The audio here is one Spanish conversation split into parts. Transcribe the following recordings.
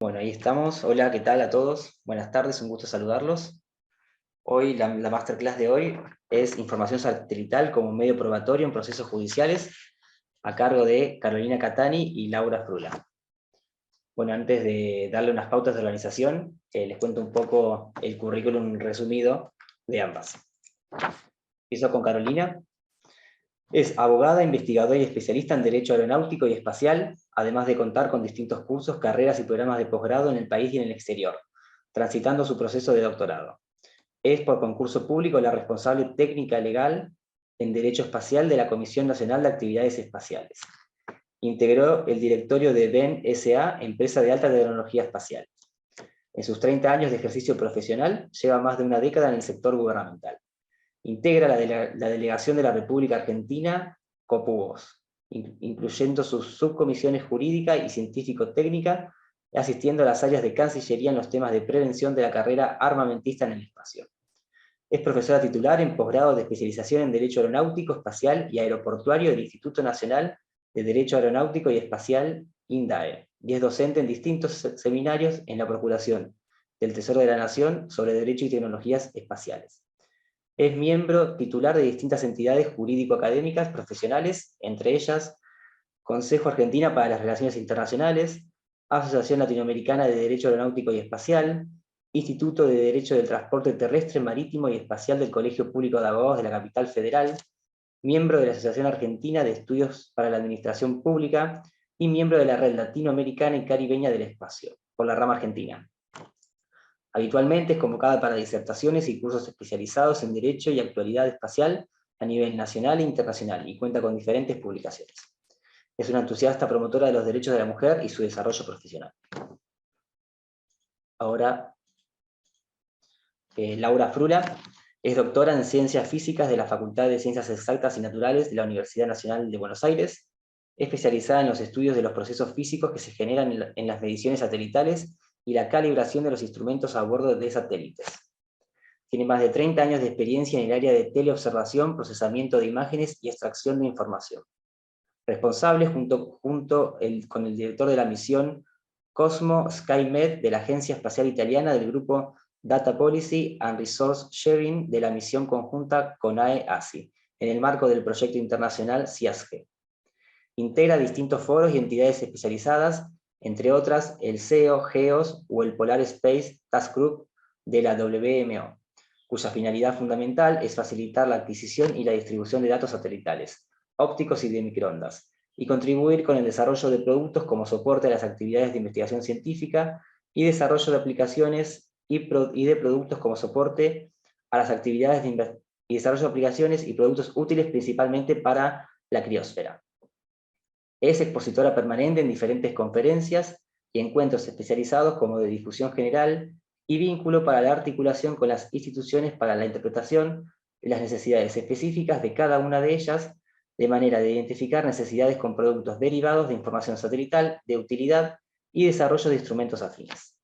Bueno, ahí estamos. Hola, ¿qué tal a todos? Buenas tardes, un gusto saludarlos. Hoy, la masterclass de hoy es Información satelital como medio probatorio en procesos judiciales, a cargo de Carolina Catani y Laura Frula. Bueno, antes de darle unas pautas de organización, les cuento un poco el currículum resumido de ambas. Empiezo con Carolina. Es abogada, investigadora y especialista en Derecho Aeronáutico y Espacial, además de contar con distintos cursos, carreras y programas de posgrado en el país y en el exterior, transitando su proceso de doctorado. Es por concurso público la responsable técnica legal en Derecho Espacial de la Comisión Nacional de Actividades Espaciales. Integró el directorio de DEN S.A., empresa de alta tecnología espacial. En sus 30 años de ejercicio profesional, lleva más de una década en el sector gubernamental. Integra la delegación de la República Argentina, COPUOS, incluyendo sus subcomisiones jurídica y científico-técnica, asistiendo a las áreas de Cancillería en los temas de prevención de la carrera armamentista en el espacio. Es profesora titular en posgrado de especialización en Derecho Aeronáutico, Espacial y Aeroportuario del Instituto Nacional de Derecho Aeronáutico y Espacial, INDAE, y es docente en distintos seminarios en la Procuración del Tesoro de la Nación sobre Derecho y Tecnologías Espaciales. Es miembro titular de distintas entidades jurídico-académicas profesionales, entre ellas Consejo Argentina para las Relaciones Internacionales, Asociación Latinoamericana de Derecho Aeronáutico y Espacial, Instituto de Derecho del Transporte Terrestre, Marítimo y Espacial del Colegio Público de Abogados de la Capital Federal, miembro de la Asociación Argentina de Estudios para la Administración Pública y miembro de la Red Latinoamericana y Caribeña del Espacio, por la rama argentina. Habitualmente es convocada para disertaciones y cursos especializados en Derecho y Actualidad Espacial a nivel nacional e internacional y cuenta con diferentes publicaciones. Es una entusiasta promotora de los derechos de la mujer y su desarrollo profesional. Ahora, Laura Frula es doctora en Ciencias Físicas de la Facultad de Ciencias Exactas y Naturales de la Universidad Nacional de Buenos Aires, especializada en los estudios de los procesos físicos que se generan en las mediciones satelitales y la calibración de los instrumentos a bordo de satélites. Tiene más de 30 años de experiencia en el área de teleobservación, procesamiento de imágenes y extracción de información. Responsable junto con el director de la misión Cosmo SkyMed de la Agencia Espacial Italiana del grupo Data Policy and Resource Sharing de la misión conjunta CONAE-ASI, en el marco del proyecto internacional CIASG. Integra distintos foros y entidades especializadas, entre otras el CEO, GEOS o el Polar Space Task Group de la WMO, cuya finalidad fundamental es facilitar la adquisición y la distribución de datos satelitales, ópticos y de microondas, y contribuir con el desarrollo de productos como soporte a las actividades de investigación científica y desarrollo de aplicaciones y de productos como soporte a las actividades y desarrollo de aplicaciones y productos útiles principalmente para la criosfera. Es expositora permanente en diferentes conferencias y encuentros especializados como de difusión general y vínculo para la articulación con las instituciones para la interpretación de las necesidades específicas de cada una de ellas, de manera de identificar necesidades con productos derivados de información satelital, de utilidad y desarrollo de instrumentos afines.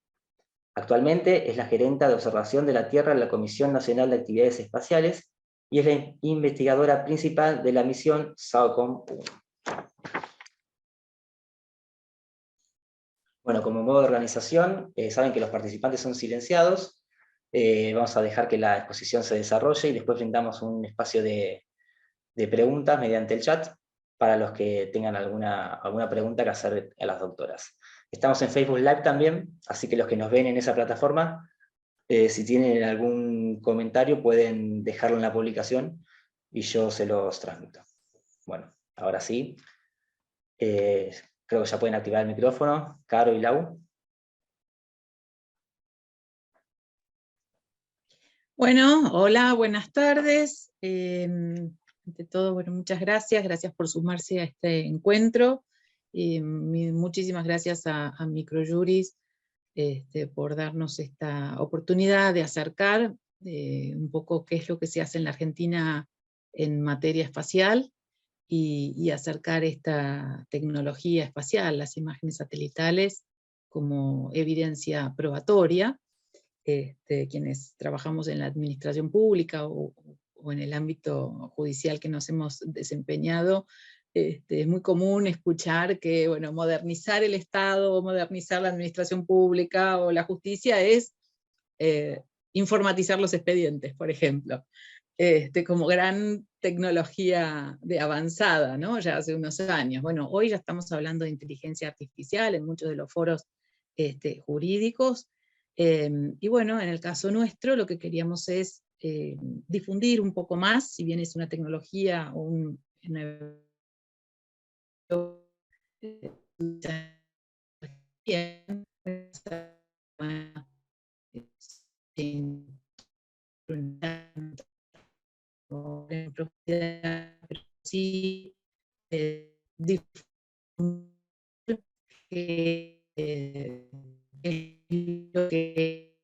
Actualmente es la gerenta de observación de la Tierra en la Comisión Nacional de Actividades Espaciales y es la investigadora principal de la misión SAOCOM-1. Bueno, como modo de organización, saben que los participantes son silenciados. Vamos a dejar que la exposición se desarrolle y después brindamos un espacio de preguntas mediante el chat para los que tengan alguna pregunta que hacer a las doctoras. Estamos en Facebook Live también, así que los que nos ven en esa plataforma, si tienen algún comentario pueden dejarlo en la publicación y yo se los transmito. Bueno, ahora sí. Creo que ya pueden activar el micrófono, Caro y Lau. Bueno, hola, buenas tardes. Ante todo, bueno, muchas gracias por sumarse a este encuentro. Muchísimas gracias a Microjuris por darnos esta oportunidad de acercar un poco qué es lo que se hace en la Argentina en materia espacial y acercar esta tecnología espacial, las imágenes satelitales, como evidencia probatoria. quienes trabajamos en la administración pública o en el ámbito judicial que nos hemos desempeñado, es muy común escuchar que, bueno, modernizar el Estado, o modernizar la administración pública o la justicia es informatizar los expedientes, por ejemplo. Como gran tecnología de avanzada, ¿no? Ya hace unos años. Bueno, hoy ya estamos hablando de inteligencia artificial en muchos de los foros jurídicos, y bueno, en el caso nuestro lo que queríamos es difundir un poco más, si bien es una tecnología o una en propiedad, pero sí difundir lo que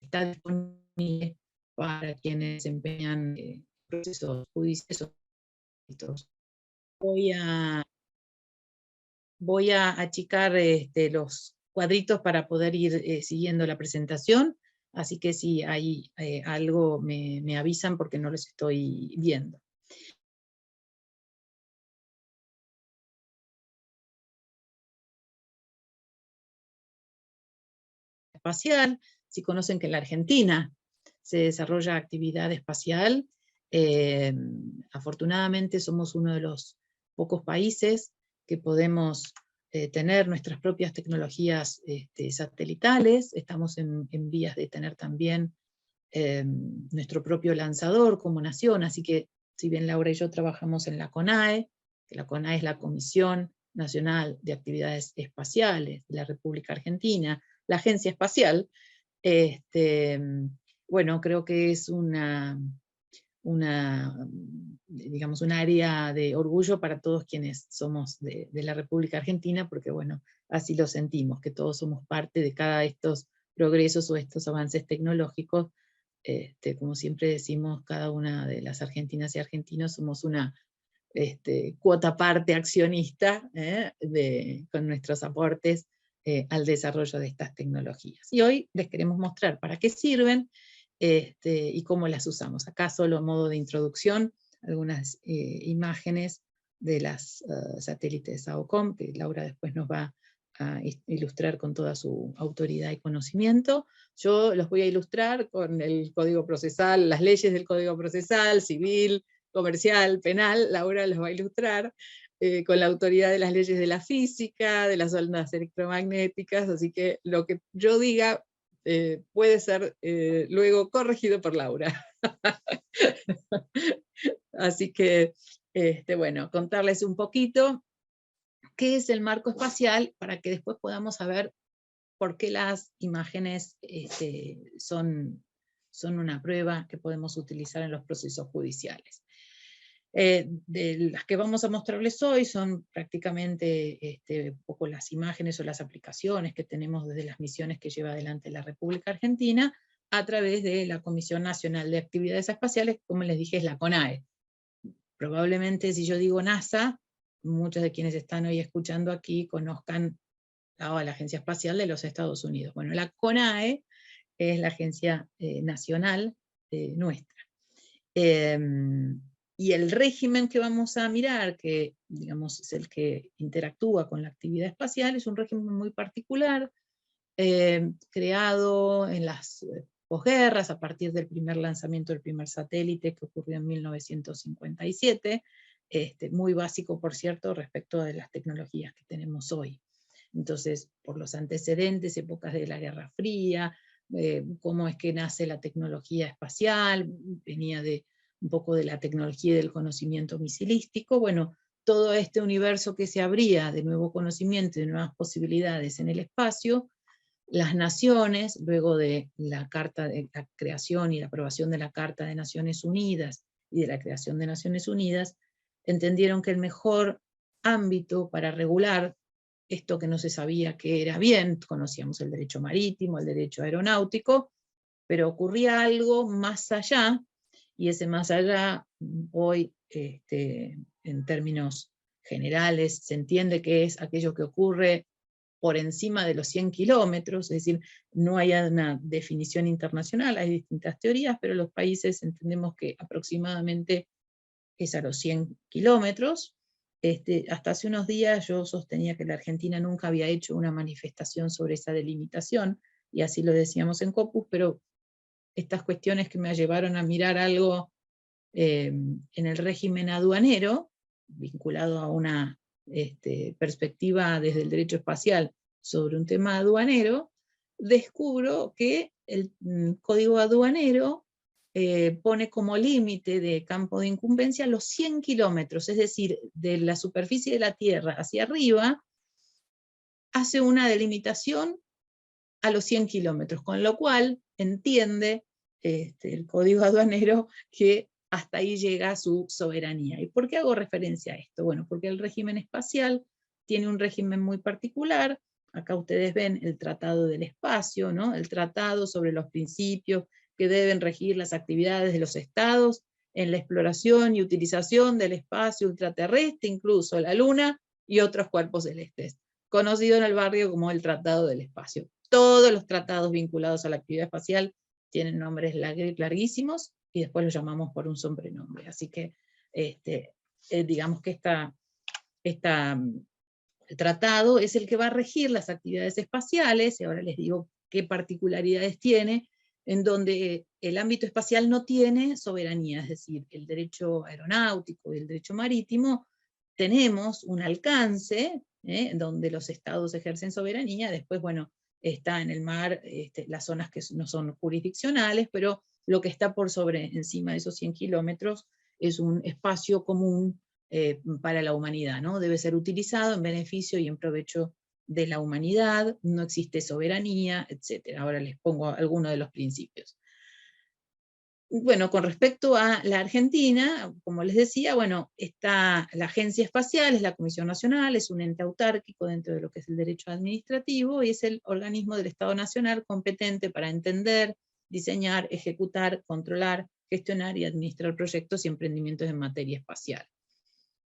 está disponible para quienes desempeñan procesos judiciales. Voy a achicar los cuadritos para poder ir siguiendo la presentación, así que si hay algo me avisan porque no los estoy viendo. Espacial, si conocen que en la Argentina se desarrolla actividad espacial, afortunadamente somos uno de los pocos países que podemos tener nuestras propias tecnologías satelitales. Estamos en vías de tener también nuestro propio lanzador como nación, así que si bien Laura y yo trabajamos en la CONAE, que la CONAE es la Comisión Nacional de Actividades Espaciales de la República Argentina, la Agencia Espacial, bueno, creo que es digamos, un área de orgullo para todos quienes somos de la República Argentina, porque bueno, así lo sentimos, que todos somos parte de cada de estos progresos o estos avances tecnológicos. Como siempre decimos, cada una de las argentinas y argentinos somos una cuota parte accionista con nuestros aportes al desarrollo de estas tecnologías. Y hoy les queremos mostrar para qué sirven y cómo las usamos. Acá solo a modo de introducción, algunas imágenes de las satélites AOCOM, que Laura después nos va a ilustrar con toda su autoridad y conocimiento. Yo los voy a ilustrar con el código procesal, las leyes del código procesal, civil, comercial, penal. Laura los va a ilustrar con la autoridad de las leyes de la física, de las ondas electromagnéticas, así que lo que yo diga puede ser luego corregido por Laura. Así que, bueno, contarles un poquito qué es el marco espacial para que después podamos saber por qué las imágenes son una prueba que podemos utilizar en los procesos judiciales. De las que vamos a mostrarles hoy son prácticamente un poco las imágenes o las aplicaciones que tenemos desde las misiones que lleva adelante la República Argentina a través de la Comisión Nacional de Actividades Espaciales, como les dije, es la CONAE. Probablemente si yo digo NASA, muchos de quienes están hoy escuchando aquí conozcan a la Agencia Espacial de los Estados Unidos. Bueno, la CONAE es la agencia nacional nuestra. Y el régimen que vamos a mirar, que digamos es el que interactúa con la actividad espacial, es un régimen muy particular, creado en las posguerras, a partir del primer lanzamiento del primer satélite que ocurrió en 1957, muy básico, por cierto, respecto de las tecnologías que tenemos hoy. Entonces, por los antecedentes, épocas de la Guerra Fría, cómo es que nace la tecnología espacial, venía de un poco de la tecnología y del conocimiento misilístico. Bueno, todo este universo que se abría de nuevo conocimiento y de nuevas posibilidades en el espacio, las naciones, luego de la creación y la aprobación de la Carta de Naciones Unidas y de la creación de Naciones Unidas, entendieron que el mejor ámbito para regular esto que no se sabía que era bien, conocíamos el derecho marítimo, el derecho aeronáutico, pero ocurría algo más allá, y ese más allá hoy, en términos generales, se entiende que es aquello que ocurre por encima de los 100 kilómetros, es decir, no hay una definición internacional, hay distintas teorías, pero los países entendemos que aproximadamente es a los 100 kilómetros. Hasta hace unos días yo sostenía que la Argentina nunca había hecho una manifestación sobre esa delimitación, y así lo decíamos en Copus, pero estas cuestiones que me llevaron a mirar algo en el régimen aduanero, vinculado a una perspectiva desde el derecho espacial sobre un tema aduanero, descubro que el código aduanero pone como límite de campo de incumbencia los 100 kilómetros, es decir, de la superficie de la Tierra hacia arriba, hace una delimitación a los 100 kilómetros, con lo cual entiende el código aduanero que hasta ahí llega su soberanía. ¿Y por qué hago referencia a esto? Bueno, porque el régimen espacial tiene un régimen muy particular. Acá ustedes ven el Tratado del Espacio, ¿no? El tratado sobre los principios que deben regir las actividades de los estados en la exploración y utilización del espacio ultraterrestre, incluso la Luna y otros cuerpos celestes, conocido en el barrio como el Tratado del Espacio. Todos los tratados vinculados a la actividad espacial tienen nombres larguísimos y después los llamamos por un sobrenombre. Así que digamos que el tratado es el que va a regir las actividades espaciales, y ahora les digo qué particularidades tiene, en donde el ámbito espacial no tiene soberanía, es decir, el derecho aeronáutico y el derecho marítimo tenemos un alcance, donde los estados ejercen soberanía. Después, bueno, está en el mar las zonas que no son jurisdiccionales, pero lo que está por sobre, encima de esos 100 kilómetros, es un espacio común para la humanidad, ¿no? Debe ser utilizado en beneficio y en provecho de la humanidad, no existe soberanía, etc. Ahora les pongo algunos de los principios. Bueno, con respecto a la Argentina, como les decía, bueno, está la Agencia Espacial, es la Comisión Nacional, es un ente autárquico dentro de lo que es el derecho administrativo, y es el organismo del Estado Nacional competente para entender, diseñar, ejecutar, controlar, gestionar y administrar proyectos y emprendimientos en materia espacial.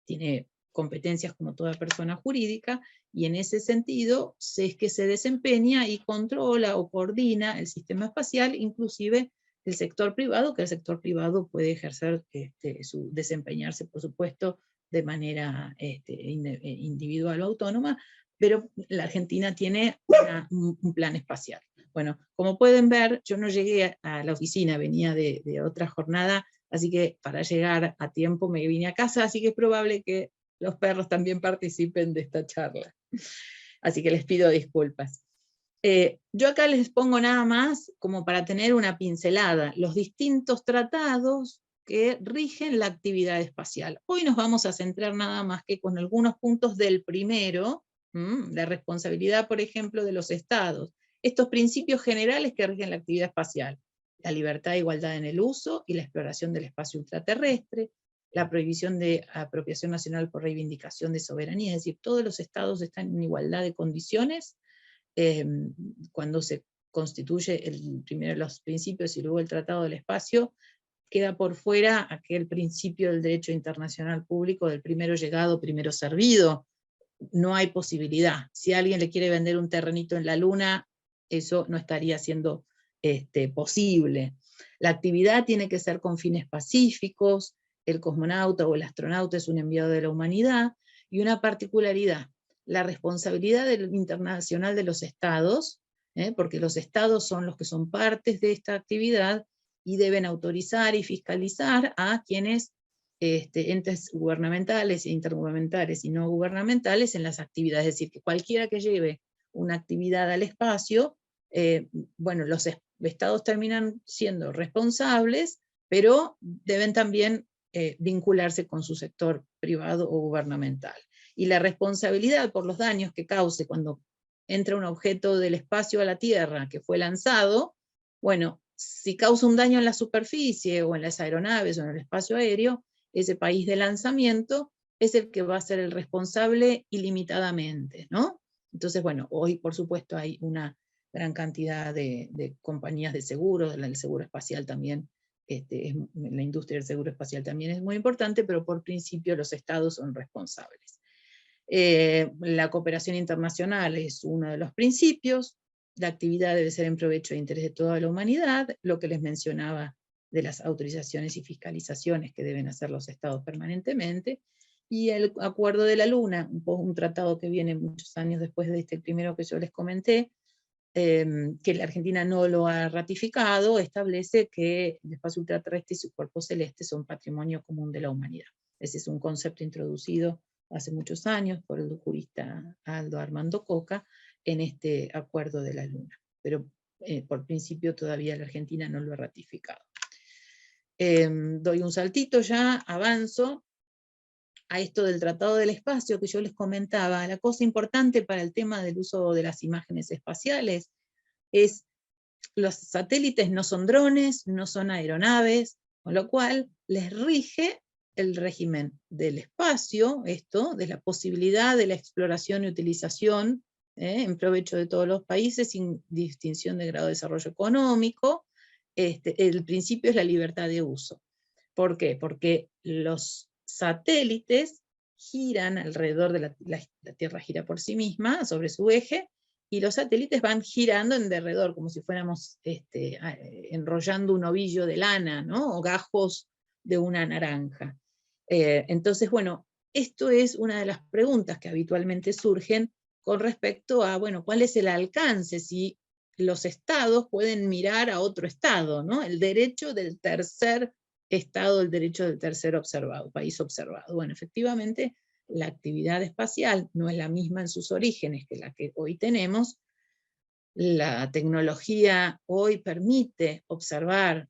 Tiene competencias como toda persona jurídica, y en ese sentido es que se desempeña y controla o coordina el sistema espacial, inclusive el sector privado, que el sector privado puede ejercer, desempeñarse, por supuesto, de manera individual o autónoma, pero la Argentina tiene un plan espacial. Bueno, como pueden ver, yo no llegué a la oficina, venía de otra jornada, así que para llegar a tiempo me vine a casa, así que es probable que los perros también participen de esta charla. Así que les pido disculpas. Yo acá les pongo nada más como para tener una pincelada, los distintos tratados que rigen la actividad espacial. Hoy nos vamos a centrar nada más que con algunos puntos del primero, la responsabilidad, por ejemplo, de los estados, estos principios generales que rigen la actividad espacial: la libertad e igualdad en el uso y la exploración del espacio ultraterrestre, la prohibición de apropiación nacional por reivindicación de soberanía, es decir, todos los estados están en igualdad de condiciones. Cuando se constituye primero los principios y luego el Tratado del Espacio, queda por fuera aquel principio del derecho internacional público del primero llegado, primero servido. No hay posibilidad. Si alguien le quiere vender un terrenito en la Luna, eso no estaría siendo posible. La actividad tiene que ser con fines pacíficos, el cosmonauta o el astronauta es un enviado de la humanidad, y una particularidad: la responsabilidad internacional de los estados, porque los estados son los que son partes de esta actividad y deben autorizar y fiscalizar a quienes, entes gubernamentales e intergubernamentales y no gubernamentales, en las actividades. Es decir, que cualquiera que lleve una actividad al espacio, bueno, los estados terminan siendo responsables, pero deben también vincularse con su sector privado o gubernamental. Y la responsabilidad por los daños que cause cuando entra un objeto del espacio a la Tierra que fue lanzado, bueno, si causa un daño en la superficie o en las aeronaves o en el espacio aéreo, ese país de lanzamiento es el que va a ser el responsable ilimitadamente, ¿no? Entonces, bueno, hoy por supuesto hay una gran cantidad de compañías de seguros, el seguro espacial también, la industria del seguro espacial también es muy importante, pero por principio los estados son responsables. La cooperación internacional es uno de los principios, la actividad debe ser en provecho e interés de toda la humanidad, lo que les mencionaba de las autorizaciones y fiscalizaciones que deben hacer los estados permanentemente, y el Acuerdo de la Luna, un tratado que viene muchos años después de este primero que yo les comenté, que la Argentina no lo ha ratificado, establece que el espacio ultraterrestre y sus cuerpos celestes son patrimonio común de la humanidad. Ese es un concepto introducido hace muchos años por el jurista Aldo Armando Coca en este Acuerdo de la Luna, pero por principio todavía la Argentina no lo ha ratificado. Doy un saltito ya, avanzo a esto del Tratado del Espacio que yo les comentaba. La cosa importante para el tema del uso de las imágenes espaciales es los satélites no son drones, no son aeronaves, con lo cual les rige el régimen del espacio, esto, de la posibilidad de la exploración y utilización en provecho de todos los países sin distinción de grado de desarrollo económico. El principio es la libertad de uso. ¿Por qué? Porque los satélites giran alrededor de la Tierra gira por sí misma, sobre su eje, y los satélites van girando en derredor, como si fuéramos enrollando un ovillo de lana, ¿no? O gajos de una naranja. Entonces, bueno, esto es una de las preguntas que habitualmente surgen con respecto a, bueno, ¿cuál es el alcance? Si los estados pueden mirar a otro estado, ¿no? El derecho del tercer estado, el derecho del tercer observado, país observado. Bueno, efectivamente, la actividad espacial no es la misma en sus orígenes que la que hoy tenemos. La tecnología hoy permite observar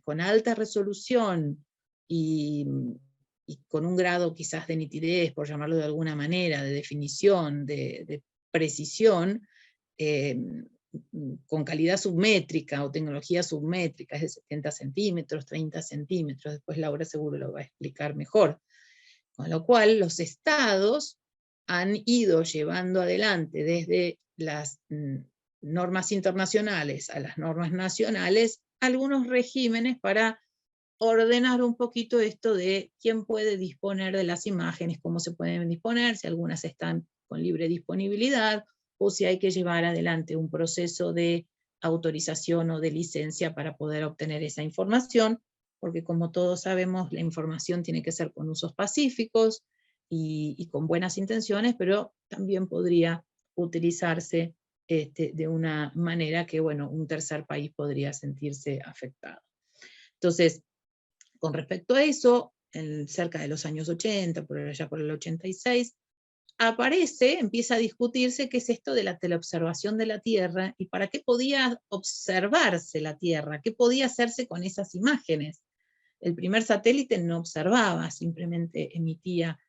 con alta resolución y con un grado quizás de nitidez, por llamarlo de alguna manera, de definición, de precisión, con calidad submétrica o tecnología submétrica, es de 70 centímetros, 30 centímetros, después Laura seguro lo va a explicar mejor. Con lo cual los estados han ido llevando adelante desde las normas internacionales a las normas nacionales algunos regímenes para ordenar un poquito esto de quién puede disponer de las imágenes, cómo se pueden disponer, si algunas están con libre disponibilidad, o si hay que llevar adelante un proceso de autorización o de licencia para poder obtener esa información, porque como todos sabemos, la información tiene que ser con usos pacíficos y con buenas intenciones, pero también podría utilizarse de una manera que, bueno, un tercer país podría sentirse afectado. Entonces, con respecto a eso, cerca de los años 80, por allá por el 86, empieza a discutirse qué es esto de la teleobservación de la Tierra y para qué podía observarse la Tierra, qué podía hacerse con esas imágenes. El primer satélite no observaba, simplemente emitía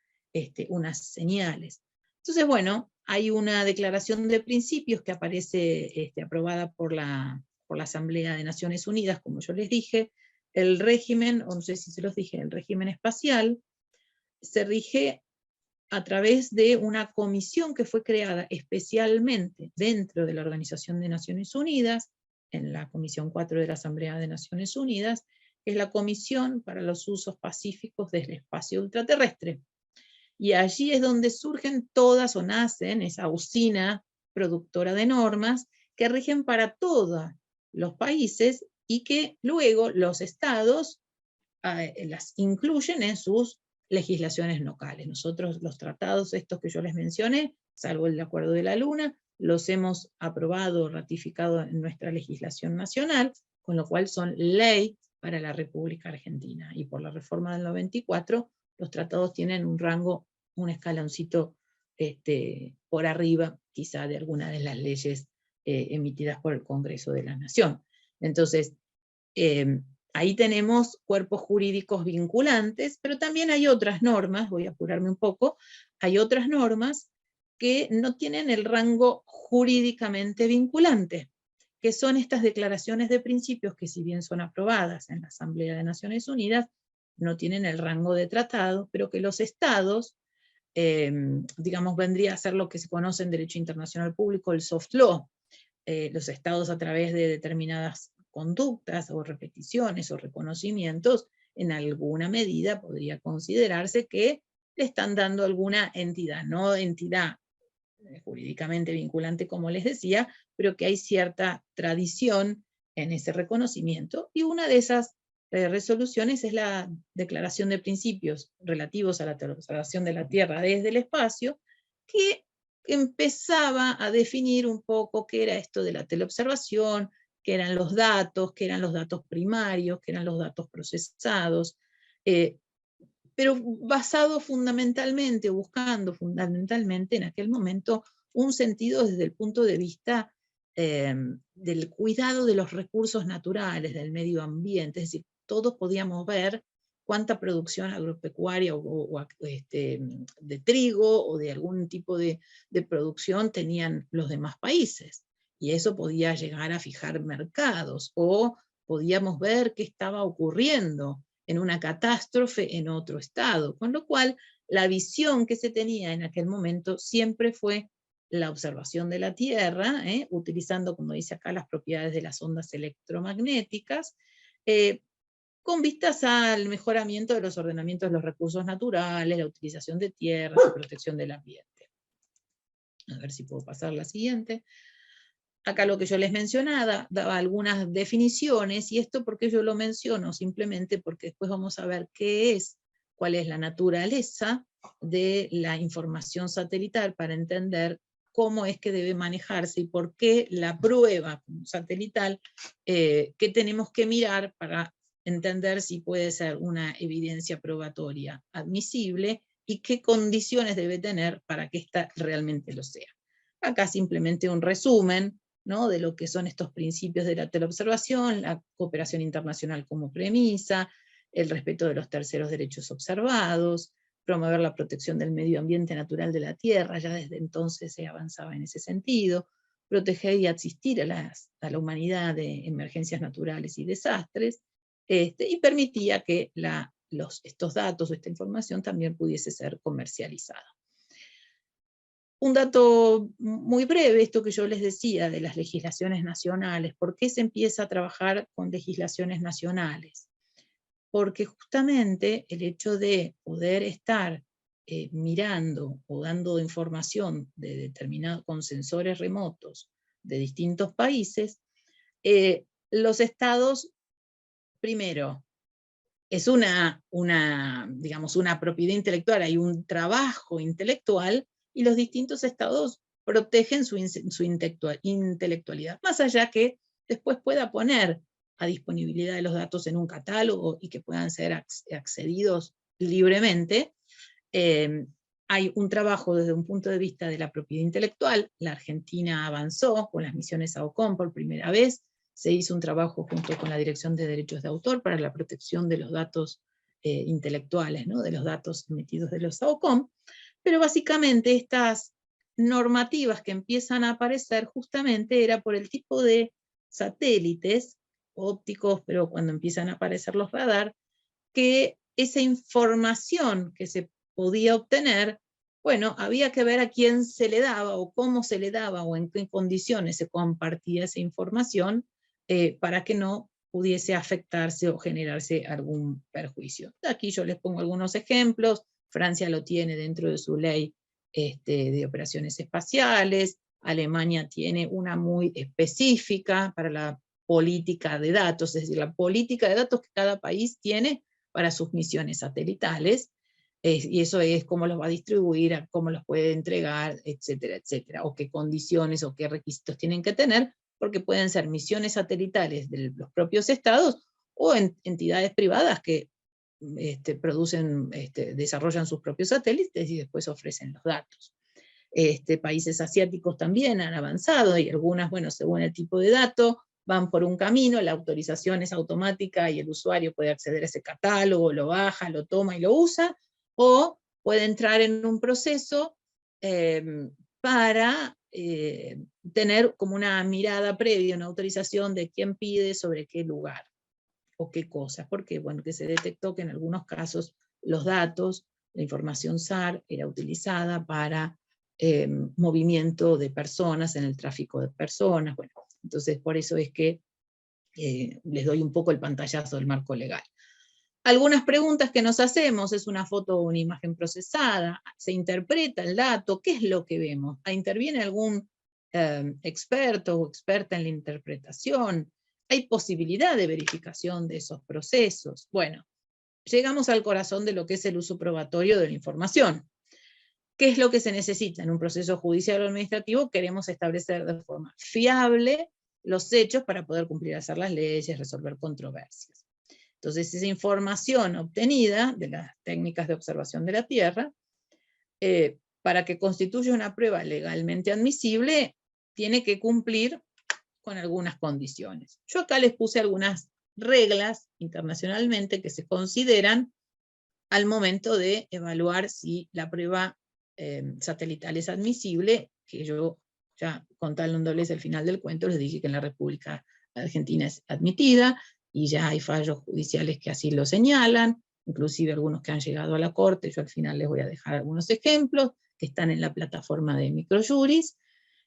unas señales. Entonces, bueno, hay una declaración de principios que aparece aprobada por la Asamblea de Naciones Unidas, como yo les dije. El régimen, o no sé si se los dije, el régimen espacial se rige a través de una comisión que fue creada especialmente dentro de la Organización de Naciones Unidas, en la Comisión 4 de la Asamblea de Naciones Unidas, que es la Comisión para los Usos Pacíficos del Espacio Ultraterrestre. Y allí es donde surgen todas o nacen esa usina productora de normas que rigen para todos los países y que luego los estados las incluyen en sus legislaciones locales. Nosotros los tratados estos que yo les mencioné, salvo el Acuerdo de la Luna, los hemos aprobado, ratificado en nuestra legislación nacional, con lo cual son ley para la República Argentina. Y por la reforma del 94, los tratados tienen un rango, un escaloncito por arriba, quizá de alguna de las leyes emitidas por el Congreso de la Nación. Entonces, ahí tenemos cuerpos jurídicos vinculantes, pero también hay otras normas, voy a apurarme un poco, hay otras normas que no tienen el rango jurídicamente vinculante, que son estas declaraciones de principios que si bien son aprobadas en la Asamblea de Naciones Unidas, no tienen el rango de tratado, pero que los estados, digamos, vendría a ser lo que se conoce en derecho internacional público, el soft law. Los estados a través de determinadas conductas o repeticiones o reconocimientos, en alguna medida podría considerarse que le están dando alguna entidad, no entidad jurídicamente vinculante, como les decía, pero que hay cierta tradición en ese reconocimiento, y una de esas resoluciones es la Declaración de Principios relativos a la observación de la Tierra desde el espacio, que empezaba a definir un poco qué era esto de la teleobservación, qué eran los datos primarios, qué eran los datos procesados, pero basado fundamentalmente, buscando fundamentalmente en aquel momento un sentido desde el punto de vista del cuidado de los recursos naturales, del medio ambiente, es decir, todos podíamos ver cuánta producción agropecuaria de trigo o de algún tipo de producción tenían los demás países, y eso podía llegar a fijar mercados, o podíamos ver qué estaba ocurriendo en una catástrofe en otro estado, con lo cual la visión que se tenía en aquel momento siempre fue la observación de la Tierra, utilizando, como dice acá, las propiedades de las ondas electromagnéticas, con vistas al mejoramiento de los ordenamientos de los recursos naturales, la utilización de tierras y protección del ambiente. A ver si puedo pasar la siguiente. Acá lo que yo les mencionaba, daba algunas definiciones, y esto porque yo lo menciono, simplemente porque después vamos a ver cuál es la naturaleza de la información satelital para entender cómo es que debe manejarse y por qué la prueba satelital, qué tenemos que mirar para entender si puede ser una evidencia probatoria admisible y qué condiciones debe tener para que ésta realmente lo sea. Acá simplemente un resumen, ¿no?, de lo que son estos principios de la teleobservación, la cooperación internacional como premisa, el respeto de los terceros derechos observados, promover la protección del medio ambiente natural de la Tierra, ya desde entonces se avanzaba en ese sentido, proteger y asistir a la humanidad de emergencias naturales y desastres, y permitía que estos datos o esta información también pudiese ser comercializada. Un dato muy breve, esto que yo les decía de las legislaciones nacionales. ¿Por qué se empieza a trabajar con legislaciones nacionales? Porque justamente el hecho de poder estar mirando o dando información con sensores remotos de distintos países, los estados, primero, es digamos, una propiedad intelectual, hay un trabajo intelectual, y los distintos estados protegen su intelectualidad, más allá que después pueda poner a disponibilidad de los datos en un catálogo y que puedan ser accedidos libremente. Hay un trabajo desde un punto de vista de la propiedad intelectual. La Argentina avanzó con las misiones AOCOM por primera vez, se hizo un trabajo junto con la Dirección de Derechos de Autor para la protección de los datos intelectuales, ¿no?, de los datos emitidos de los AOCOM, pero básicamente estas normativas que empiezan a aparecer justamente era por el tipo de satélites ópticos, pero cuando empiezan a aparecer los radar, que esa información que se podía obtener, bueno, había que ver a quién se le daba, o cómo se le daba, o en qué condiciones se compartía esa información, para que no pudiese afectarse o generarse algún perjuicio. Aquí yo les pongo algunos ejemplos. Francia lo tiene dentro de su ley de operaciones espaciales. Alemania tiene una muy específica para la política de datos, es decir, la política de datos que cada país tiene para sus misiones satelitales, y eso es cómo los va a distribuir, cómo los puede entregar, etcétera, etcétera, o qué condiciones o qué requisitos tienen que tener, porque pueden ser misiones satelitales de los propios estados o entidades privadas que desarrollan sus propios satélites y después ofrecen los datos. Países asiáticos también han avanzado, y algunas, bueno, según el tipo de dato, van por un camino, la autorización es automática y el usuario puede acceder a ese catálogo, lo baja, lo toma y lo usa, o puede entrar en un proceso para tener como una mirada previa, una autorización de quién pide sobre qué lugar o qué cosas, porque bueno, que se detectó que en algunos casos los datos, la información SAR era utilizada para movimiento de personas, en el tráfico de personas. Bueno, entonces por eso es que les doy un poco el pantallazo del marco legal. Algunas preguntas que nos hacemos: ¿es una foto o una imagen procesada? ¿Se interpreta el dato? ¿Qué es lo que vemos? ¿Interviene algún experto o experta en la interpretación? ¿Hay posibilidad de verificación de esos procesos? Bueno, llegamos al corazón de lo que es el uso probatorio de la información. ¿Qué es lo que se necesita en un proceso judicial o administrativo? Queremos establecer de forma fiable los hechos para poder cumplir, hacer las leyes, resolver controversias. Entonces, esa información obtenida de las técnicas de observación de la Tierra, para que constituya una prueba legalmente admisible, tiene que cumplir con algunas condiciones. Yo acá les puse algunas reglas internacionalmente que se consideran al momento de evaluar si la prueba satelital es admisible, que yo ya contándoles el final del cuento les dije que en la República Argentina es admitida, y ya hay fallos judiciales que así lo señalan, inclusive algunos que han llegado a la Corte. Yo al final les voy a dejar algunos ejemplos que están en la plataforma de Microjuris.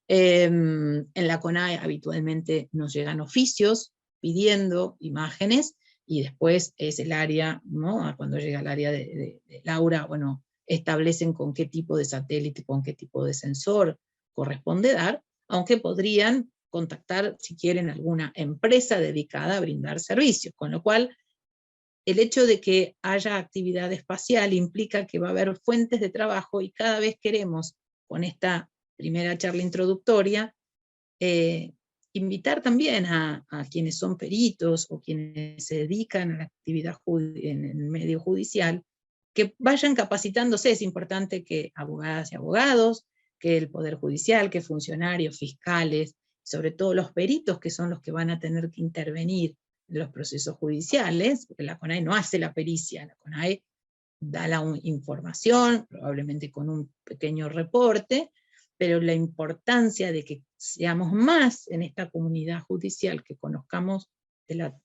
En la CONAE habitualmente nos llegan oficios pidiendo imágenes, y después es el área, ¿no? Cuando llega al área de Laura, bueno, establecen con qué tipo de satélite, con qué tipo de sensor corresponde dar, aunque podrían contactar, si quieren, alguna empresa dedicada a brindar servicios, con lo cual el hecho de que haya actividad espacial implica que va a haber fuentes de trabajo, y cada vez queremos, con esta primera charla introductoria, invitar también a quienes son peritos o quienes se dedican a la actividad en el medio judicial, que vayan capacitándose. Es importante que abogadas y abogados, que el Poder Judicial, que funcionarios, fiscales, sobre todo los peritos, que son los que van a tener que intervenir en los procesos judiciales, porque la CONAE no hace la pericia, la CONAE da la información, probablemente con un pequeño reporte, pero la importancia de que seamos más en esta comunidad judicial, que conozcamos de la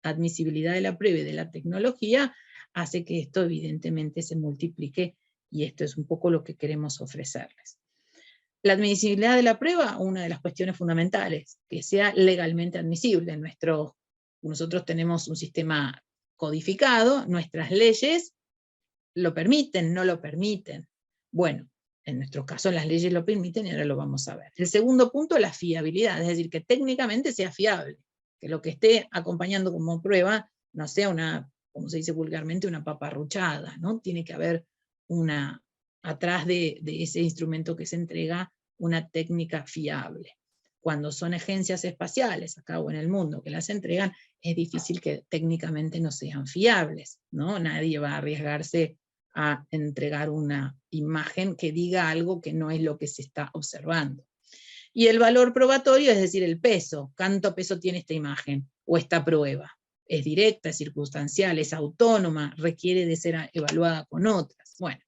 admisibilidad de la prueba y de la tecnología, hace que esto evidentemente se multiplique, y esto es un poco lo que queremos ofrecerles. La admisibilidad de la prueba, una de las cuestiones fundamentales, que sea legalmente admisible. Nosotros tenemos un sistema codificado, nuestras leyes lo permiten, no lo permiten. Bueno, en nuestro caso las leyes lo permiten, y ahora lo vamos a ver. El segundo punto es la fiabilidad, es decir, que técnicamente sea fiable, que lo que esté acompañando como prueba no sea una, como se dice vulgarmente, una paparruchada, ¿no? Tiene que haber atrás de ese instrumento que se entrega, una técnica fiable. Cuando son agencias espaciales, acá o en el mundo, que las entregan, es difícil que técnicamente no sean fiables, ¿no? Nadie va a arriesgarse a entregar una imagen que diga algo que no es lo que se está observando. Y el valor probatorio, es decir, el peso. ¿Cuánto peso tiene esta imagen o esta prueba? ¿Es directa, es circunstancial, es autónoma, requiere de ser evaluada con otras? Bueno,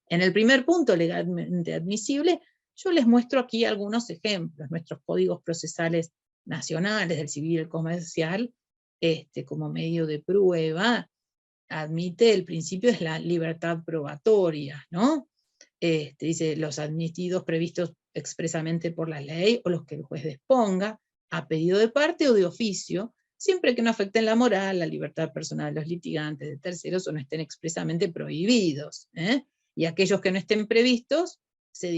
en el primer punto, legalmente admisible, yo les muestro aquí algunos ejemplos. Nuestros códigos procesales nacionales del civil y el comercial, como medio de prueba, admite, el principio es la libertad probatoria, ¿no? Dice, los admitidos previstos expresamente por la ley o los que el juez disponga, a pedido de parte o de oficio, siempre que no afecten la moral, la libertad personal de los litigantes, de terceros, o no estén expresamente prohibidos. Y aquellos que no estén previstos se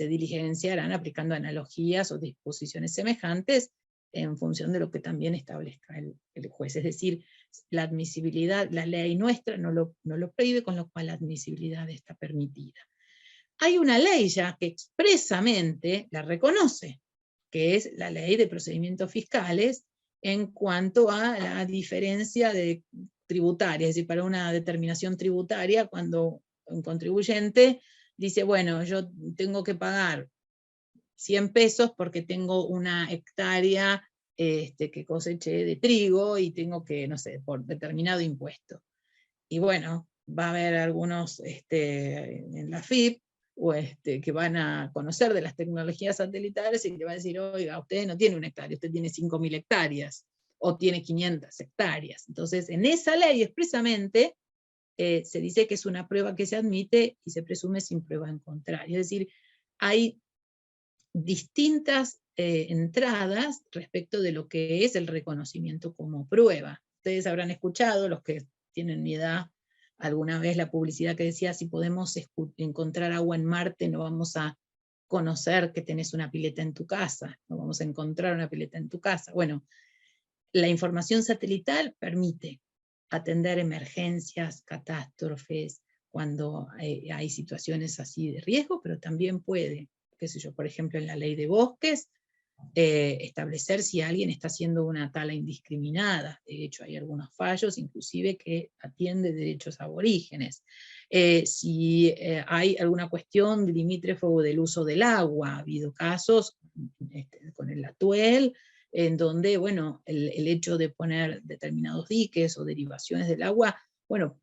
diligenciarán aplicando analogías o disposiciones semejantes en función de lo que también establezca el juez. Es decir, la admisibilidad, la ley nuestra no lo prohíbe, con lo cual la admisibilidad está permitida. Hay una ley ya que expresamente la reconoce, que es la Ley de Procedimientos Fiscales, en cuanto a la diferencia tributaria, es decir, para una determinación tributaria, cuando un contribuyente dice, bueno, yo tengo que pagar 100 pesos porque tengo una hectárea que coseché de trigo, y tengo que, no sé, por determinado impuesto. Y bueno, va a haber algunos en la FIP, o que van a conocer de las tecnologías satelitales, y le va a decir, oiga, usted no tiene una hectárea, usted tiene 5.000 hectáreas, o tiene 500 hectáreas. Entonces, en esa ley expresamente se dice que es una prueba que se admite y se presume sin prueba en contrario. Es decir, hay distintas entradas respecto de lo que es el reconocimiento como prueba. Ustedes habrán escuchado, los que tienen mi edad, alguna vez la publicidad que decía, si podemos encontrar agua en Marte, no vamos a conocer que tenés una pileta en tu casa, no vamos a encontrar una pileta en tu casa. Bueno, la información satelital permite atender emergencias, catástrofes, cuando hay situaciones así de riesgo, pero también puede, qué sé yo, por ejemplo, en la ley de bosques, establecer si alguien está haciendo una tala indiscriminada. De hecho, hay algunos fallos, inclusive, que atiende derechos aborígenes. Si hay alguna cuestión limítrofe del uso del agua, ha habido casos con el Atuel, en donde, bueno, el hecho de poner determinados diques o derivaciones del agua, bueno,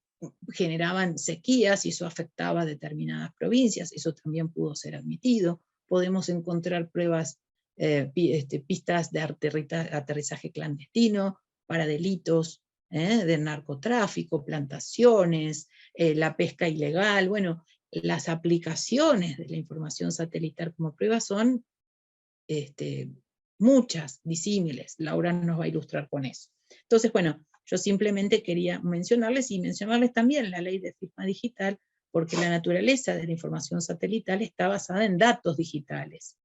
generaban sequías y eso afectaba a determinadas provincias, eso también pudo ser admitido. Podemos encontrar pruebas, pistas de aterrizaje clandestino para delitos de narcotráfico, plantaciones, la pesca ilegal. Bueno, las aplicaciones de la información satelital como prueba son muchas, disímiles. Laura nos va a ilustrar con eso. Entonces, bueno, yo simplemente quería mencionarles y mencionarles también la ley de firma digital, porque la naturaleza de la información satelital está basada en datos digitales.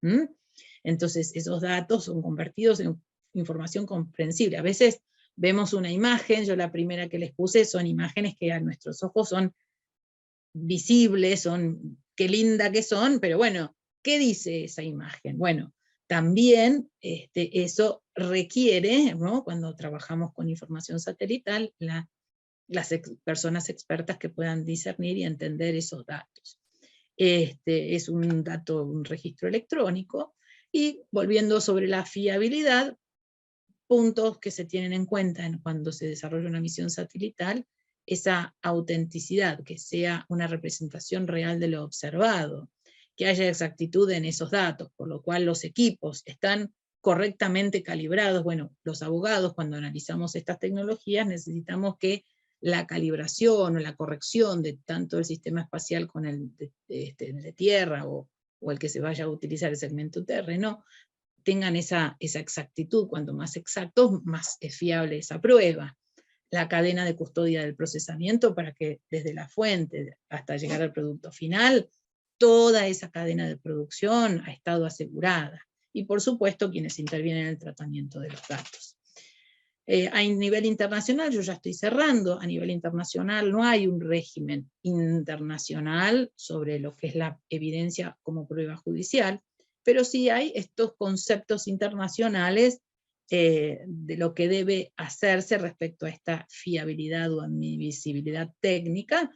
Entonces, esos datos son convertidos en información comprensible. A veces vemos una imagen, yo la primera que les puse son imágenes que a nuestros ojos son visibles, son qué linda que son, pero bueno, ¿qué dice esa imagen? Bueno, también eso requiere, ¿no?, cuando trabajamos con información satelital, las personas expertas que puedan discernir y entender esos datos. Es un dato, un registro electrónico, y volviendo sobre la fiabilidad, puntos que se tienen en cuenta cuando se desarrolla una misión satelital: esa autenticidad, que sea una representación real de lo observado, que haya exactitud en esos datos, por lo cual los equipos están correctamente calibrados. Bueno, los abogados, cuando analizamos estas tecnologías, necesitamos que la calibración o la corrección de tanto el sistema espacial con el de tierra, o el que se vaya a utilizar el segmento terreno, tengan esa exactitud. Cuanto más exactos, más es fiable esa prueba. La cadena de custodia del procesamiento, para que desde la fuente hasta llegar al producto final, toda esa cadena de producción ha estado asegurada. Y por supuesto, quienes intervienen en el tratamiento de los datos. A nivel internacional, yo ya estoy cerrando, a nivel internacional no hay un régimen internacional sobre lo que es la evidencia como prueba judicial, pero sí hay estos conceptos internacionales de lo que debe hacerse respecto a esta fiabilidad o admisibilidad técnica,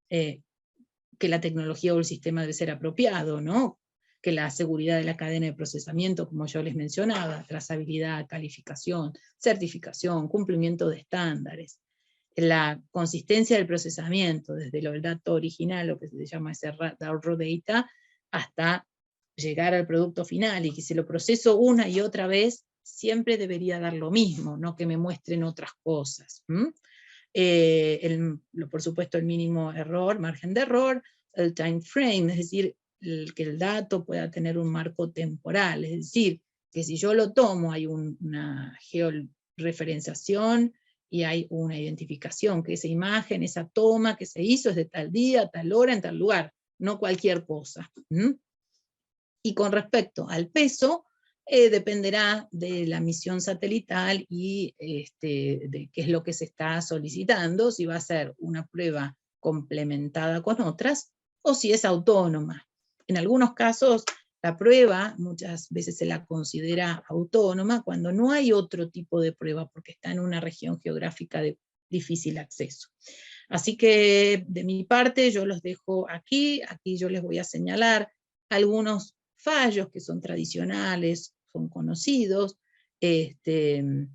que la tecnología o el sistema debe ser apropiado, ¿no?, que la seguridad de la cadena de procesamiento, como yo les mencionaba, trazabilidad, calificación, certificación, cumplimiento de estándares, la consistencia del procesamiento, desde el dato original, lo que se llama ese raw data, hasta llegar al producto final, y que si lo proceso una y otra vez, siempre debería dar lo mismo, no que me muestren otras cosas. Por supuesto, el mínimo error, margen de error, el time frame, es decir, que el dato pueda tener un marco temporal, es decir, que si yo lo tomo hay una georreferenciación y hay una identificación, que esa imagen, esa toma que se hizo es de tal día, tal hora, en tal lugar, no cualquier cosa. Y con respecto al peso, dependerá de la misión satelital y de qué es lo que se está solicitando, si va a ser una prueba complementada con otras, o si es autónoma. En algunos casos, la prueba muchas veces se la considera autónoma cuando no hay otro tipo de prueba, porque está en una región geográfica de difícil acceso. Así que de mi parte yo los dejo aquí yo les voy a señalar algunos fallos que son tradicionales, son conocidos, en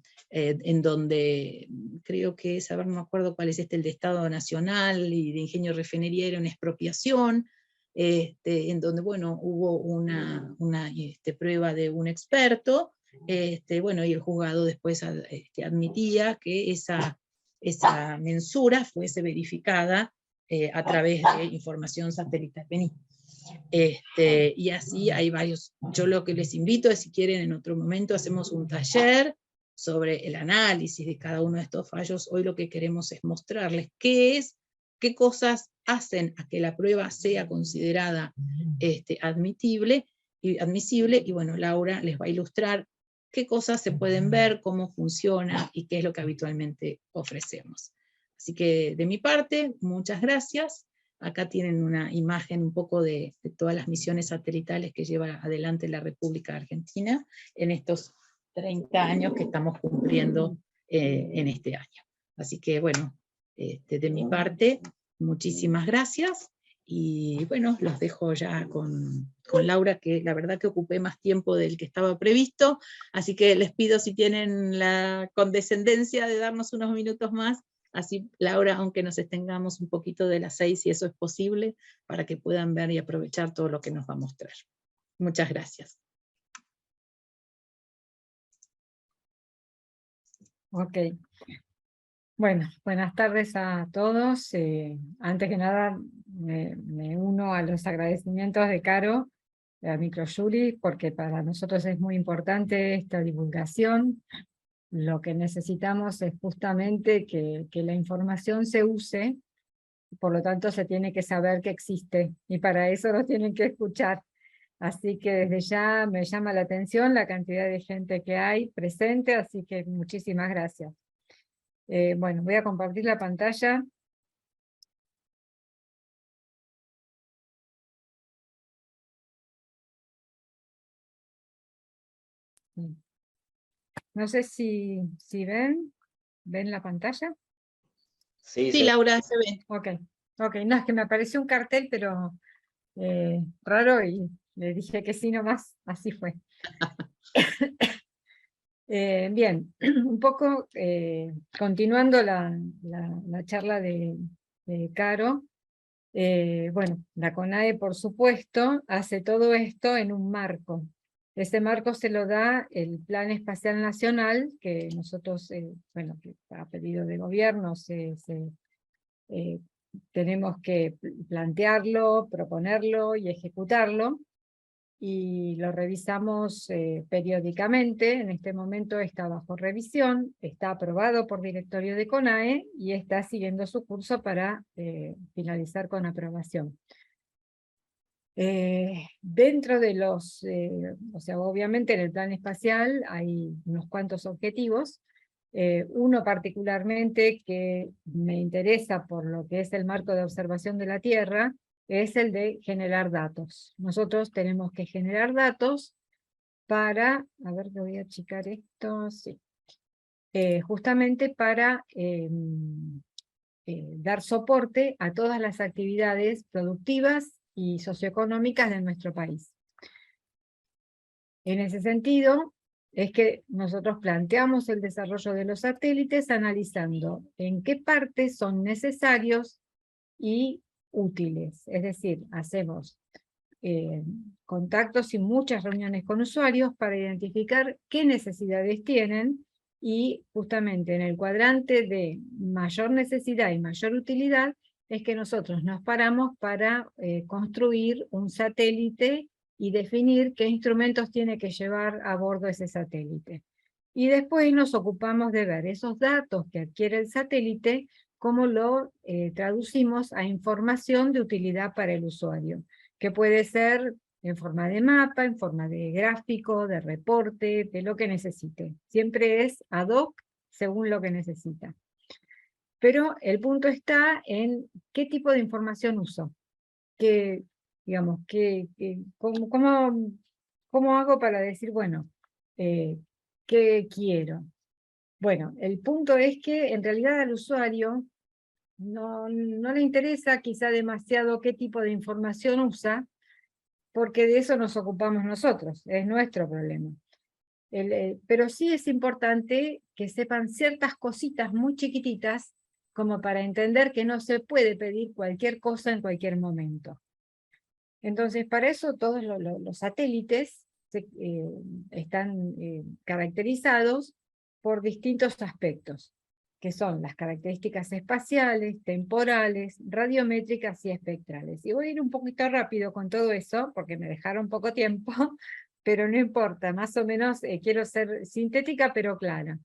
donde creo que es, a ver, no me acuerdo cuál es el de Estado Nacional y de Ingenio Refinería, era una expropiación, en donde, bueno, hubo una prueba de un experto, bueno, y el juzgado después admitía que esa mensura fuese verificada a través de información satelital. Vení. Y así hay varios. Yo lo que les invito es, si quieren, en otro momento hacemos un taller sobre el análisis de cada uno de estos fallos, hoy lo que queremos es mostrarles qué cosas hacen a que la prueba sea considerada admisible, y bueno, Laura les va a ilustrar qué cosas se pueden ver, cómo funciona y qué es lo que habitualmente ofrecemos. Así que de mi parte, muchas gracias. Acá tienen una imagen un poco de todas las misiones satelitales que lleva adelante la República Argentina en estos 30 años que estamos cumpliendo en este año. Así que bueno, de mi parte, muchísimas gracias. Y bueno, los dejo ya con Laura, que la verdad que ocupé más tiempo del que estaba previsto, así que les pido si tienen la condescendencia de darnos unos minutos más, así Laura, aunque nos extengamos un poquito de las 6, si eso es posible, para que puedan ver y aprovechar todo lo que nos va a mostrar. Muchas gracias. Ok. Bueno, buenas tardes a todos. Antes que nada, me uno a los agradecimientos de Caro, a Microjury, porque para nosotros es muy importante esta divulgación. Lo que necesitamos es justamente que la información se use, por lo tanto se tiene que saber que existe, y para eso lo tienen que escuchar. Así que desde ya me llama la atención la cantidad de gente que hay presente, así que muchísimas gracias. Bueno, voy a compartir la pantalla. No sé si ven la pantalla. Sí, Sí, Laura, se ve. Ok, no, es que me apareció un cartel, pero raro, y le dije que sí nomás, así fue. Bien, un poco continuando la charla de Caro. Bueno, la CONAE, por supuesto, hace todo esto en un marco. Ese marco se lo da el Plan Espacial Nacional, que nosotros, bueno, que a pedido de gobierno tenemos que plantearlo, proponerlo y ejecutarlo, y lo revisamos periódicamente. En este momento está bajo revisión, está aprobado por directorio de CONAE y está siguiendo su curso para finalizar con aprobación. Dentro de los, o sea, obviamente en el plan espacial hay unos cuantos objetivos. Uno particularmente que me interesa por lo que es el marco de observación de la Tierra, es el de generar datos. Nosotros tenemos que generar datos para, a ver que voy a achicar esto, sí. Justamente para dar soporte a todas las actividades productivas y socioeconómicas de nuestro país. En ese sentido, es que nosotros planteamos el desarrollo de los satélites analizando en qué partes son necesarios y útiles. Es decir, hacemos contactos y muchas reuniones con usuarios para identificar qué necesidades tienen, y justamente en el cuadrante de mayor necesidad y mayor utilidad es que nosotros nos paramos para construir un satélite y definir qué instrumentos tiene que llevar a bordo ese satélite. Y después nos ocupamos de ver esos datos que adquiere el satélite, cómo lo traducimos a información de utilidad para el usuario, que puede ser en forma de mapa, en forma de gráfico, de reporte, de lo que necesite. Siempre es ad hoc según lo que necesita. Pero el punto está en qué tipo de información uso. Digamos, ¿cómo hago para decir, bueno, qué quiero? Bueno, el punto es que en realidad al usuario no le interesa quizá demasiado qué tipo de información usa, porque de eso nos ocupamos nosotros, es nuestro problema. Pero sí es importante que sepan ciertas cositas muy chiquititas, como para entender que no se puede pedir cualquier cosa en cualquier momento. Entonces, para eso todos los satélites están caracterizados por distintos aspectos, que son las características espaciales, temporales, radiométricas y espectrales. Y voy a ir un poquito rápido con todo eso, porque me dejaron poco tiempo, pero no importa, más o menos quiero ser sintética pero clara.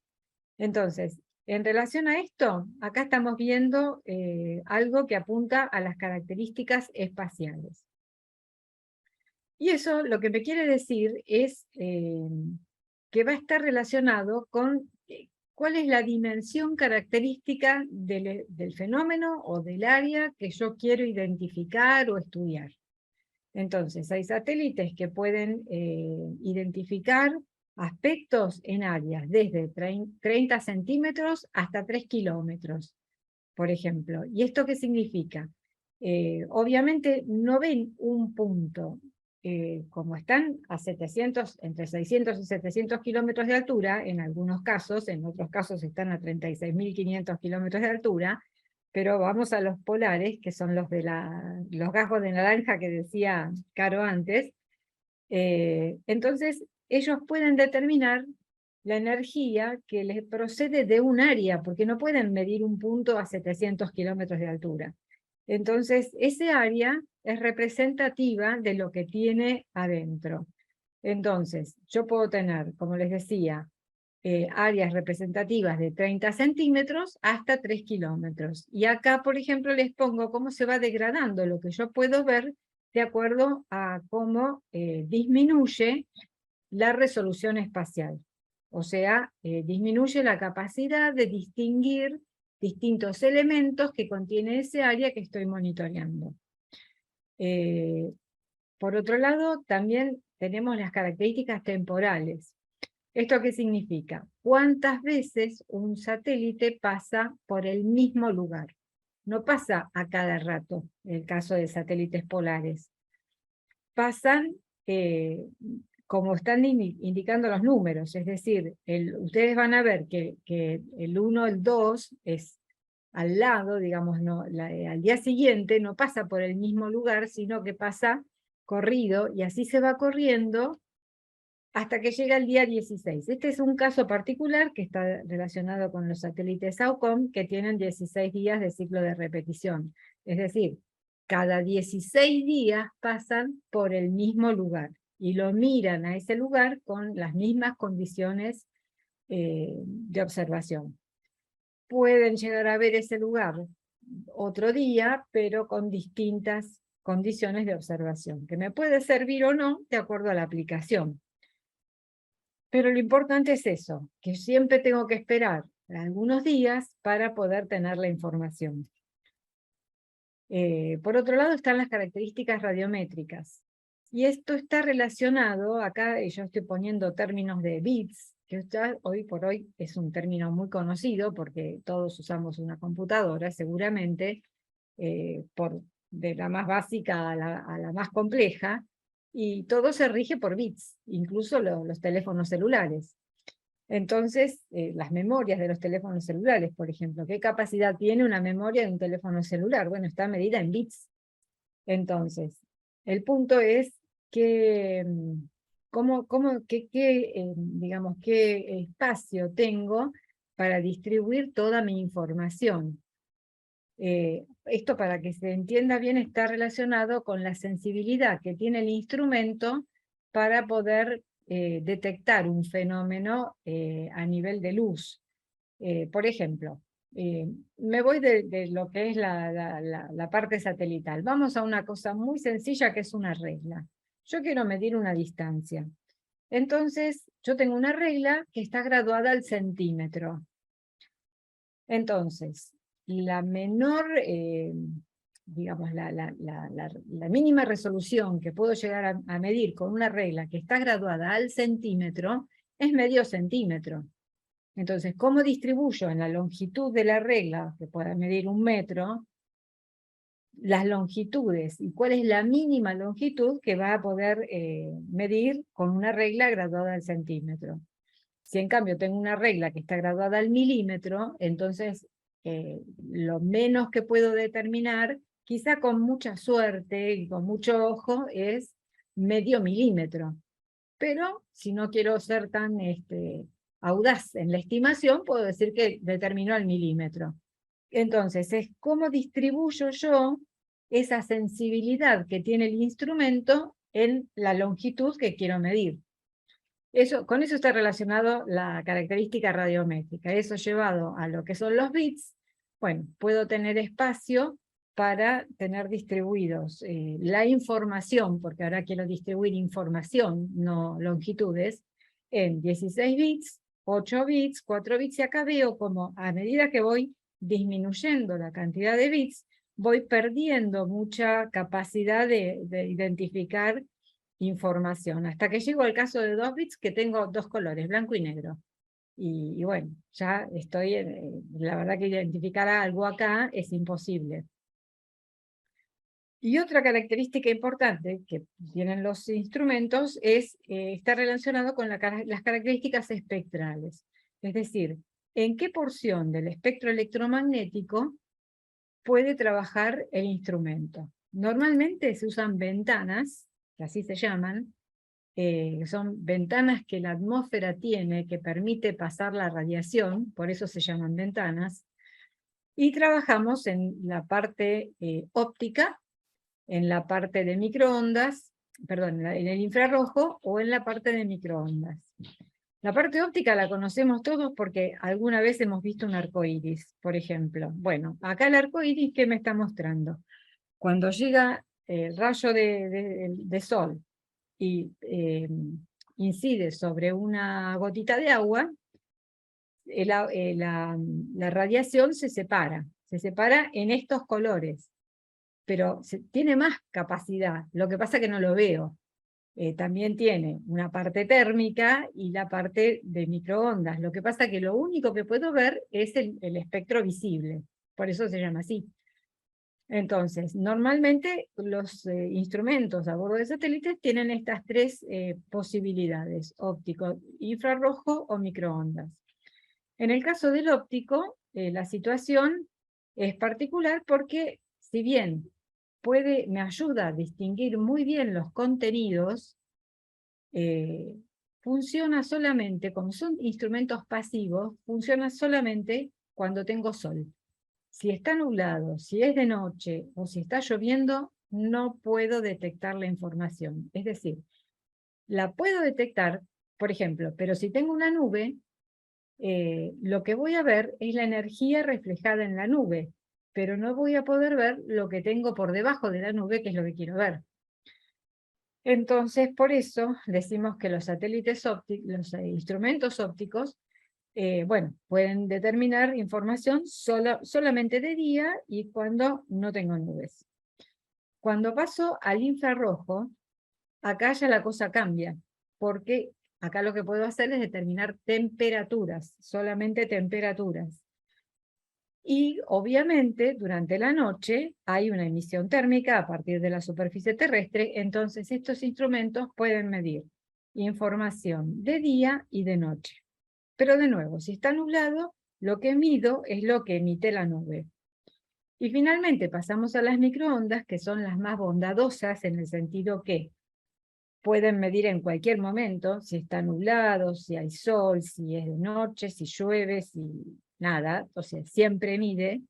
Entonces, en relación a esto, acá estamos viendo algo que apunta a las características espaciales. Y eso lo que me quiere decir es que va a estar relacionado con cuál es la dimensión característica del fenómeno o del área que yo quiero identificar o estudiar. Entonces, hay satélites que pueden identificar aspectos en áreas desde 30 centímetros hasta 3 kilómetros, por ejemplo. ¿Y esto qué significa? Obviamente no ven un punto. Como están a 700, entre 600 y 700 kilómetros de altura, en algunos casos, en otros casos están a 36.500 kilómetros de altura, pero vamos a los polares, que son los de los gajos de naranja que decía Caro antes. Entonces, ellos pueden determinar la energía que les procede de un área, porque no pueden medir un punto a 700 kilómetros de altura. Entonces, ese área es representativa de lo que tiene adentro. Entonces, yo puedo tener, como les decía, áreas representativas de 30 centímetros hasta 3 kilómetros. Y acá, por ejemplo, les pongo cómo se va degradando lo que yo puedo ver de acuerdo a cómo disminuye la resolución espacial. O sea, disminuye la capacidad de distinguir distintos elementos que contiene ese área que estoy monitoreando. Por otro lado, también tenemos las características temporales. ¿Esto qué significa? ¿Cuántas veces un satélite pasa por el mismo lugar? No pasa a cada rato, en el caso de satélites polares. Pasan como están indicando los números, es decir, ustedes van a ver que el 1, el 2 es al lado, digamos, no, al día siguiente no pasa por el mismo lugar, sino que pasa corrido, y así se va corriendo hasta que llega el día 16. Este es un caso particular que está relacionado con los satélites SAOCOM, que tienen 16 días de ciclo de repetición. Es decir, cada 16 días pasan por el mismo lugar, y lo miran a ese lugar con las mismas condiciones de observación. Pueden llegar a ver ese lugar otro día, pero con distintas condiciones de observación, que me puede servir o no, de acuerdo a la aplicación. Pero lo importante es eso, que siempre tengo que esperar algunos días para poder tener la información. Por otro lado están las características radiométricas. Y esto está relacionado, acá yo estoy poniendo términos de bits, que hoy por hoy es un término muy conocido porque todos usamos una computadora seguramente, de la más básica a la más compleja, y todo se rige por bits, incluso los teléfonos celulares. Entonces, las memorias de los teléfonos celulares, por ejemplo, ¿qué capacidad tiene una memoria de un teléfono celular? Bueno, está medida en bits. Entonces, el punto es que, digamos, qué espacio tengo para distribuir toda mi información. Esto, para que se entienda bien, está relacionado con la sensibilidad que tiene el instrumento para poder detectar un fenómeno a nivel de luz. Por ejemplo, me voy de lo que es la parte satelital. Vamos a una cosa muy sencilla que es una regla. Yo quiero medir una distancia. Entonces, yo tengo una regla que está graduada al centímetro. Entonces, la menor, digamos, la mínima resolución que puedo llegar a medir con una regla que está graduada al centímetro es medio centímetro. Entonces, ¿cómo distribuyo en la longitud de la regla, que pueda medir 1 metro, las longitudes? ¿Y cuál es la mínima longitud que va a poder medir con una regla graduada al centímetro? Si en cambio tengo una regla que está graduada al milímetro, entonces lo menos que puedo determinar, quizá con mucha suerte y con mucho ojo, es medio milímetro. Pero si no quiero ser tan audaz en la estimación, puedo decir que determinó al milímetro. Entonces, es cómo distribuyo yo esa sensibilidad que tiene el instrumento en la longitud que quiero medir. Con eso está relacionado la característica radiométrica. Eso llevado a lo que son los bits, bueno, puedo tener espacio para tener distribuidos la información, porque ahora quiero distribuir información, no longitudes, en 16 bits, 8 bits, 4 bits, y acá veo como a medida que voy disminuyendo la cantidad de bits, voy perdiendo mucha capacidad de identificar información, hasta que llego al caso de 2 bits que tengo 2 colores, blanco y negro. Y bueno, ya estoy, la verdad que identificar algo acá es imposible. Y otra característica importante que tienen los instrumentos es, está relacionado con las características espectrales. Es decir, en qué porción del espectro electromagnético puede trabajar el instrumento. Normalmente se usan ventanas, que así se llaman, son ventanas que la atmósfera tiene, que permite pasar la radiación, por eso se llaman ventanas, y trabajamos en la parte óptica, en la parte de microondas, perdón, en el infrarrojo o en la parte de microondas. La parte óptica la conocemos todos porque alguna vez hemos visto un arco iris, por ejemplo. Bueno, acá el arco iris, ¿qué me está mostrando? Cuando llega el rayo de sol y incide sobre una gotita de agua, la radiación se separa en estos colores, pero tiene más capacidad, lo que pasa que no lo veo. También tiene una parte térmica y la parte de microondas, lo que pasa que lo único que puedo ver es el espectro visible, por eso se llama así. Entonces, normalmente los instrumentos a bordo de satélites tienen estas tres posibilidades: óptico, infrarrojo o microondas. En el caso del óptico, la situación es particular porque, si bien me ayuda a distinguir muy bien los contenidos, funciona solamente, como son instrumentos pasivos, funciona solamente cuando tengo sol. Si está nublado, si es de noche o si está lloviendo, no puedo detectar la información. Es decir, la puedo detectar, por ejemplo, pero si tengo una nube, lo que voy a ver es la energía reflejada en la nube, pero no voy a poder ver lo que tengo por debajo de la nube, que es lo que quiero ver. Entonces, por eso decimos que los satélites ópticos, los instrumentos ópticos, bueno, pueden determinar información solamente de día y cuando no tengo nubes. Cuando paso al infrarrojo, acá ya la cosa cambia, porque acá lo que puedo hacer es determinar temperaturas, solamente temperaturas. Y obviamente durante la noche hay una emisión térmica a partir de la superficie terrestre, entonces estos instrumentos pueden medir información de día y de noche. Pero de nuevo, si está nublado, lo que mido es lo que emite la nube. Y finalmente pasamos a las microondas, que son las más bondadosas en el sentido que pueden medir en cualquier momento, si está nublado, si hay sol, si es de noche, si llueve, si nada, o sea, siempre mide.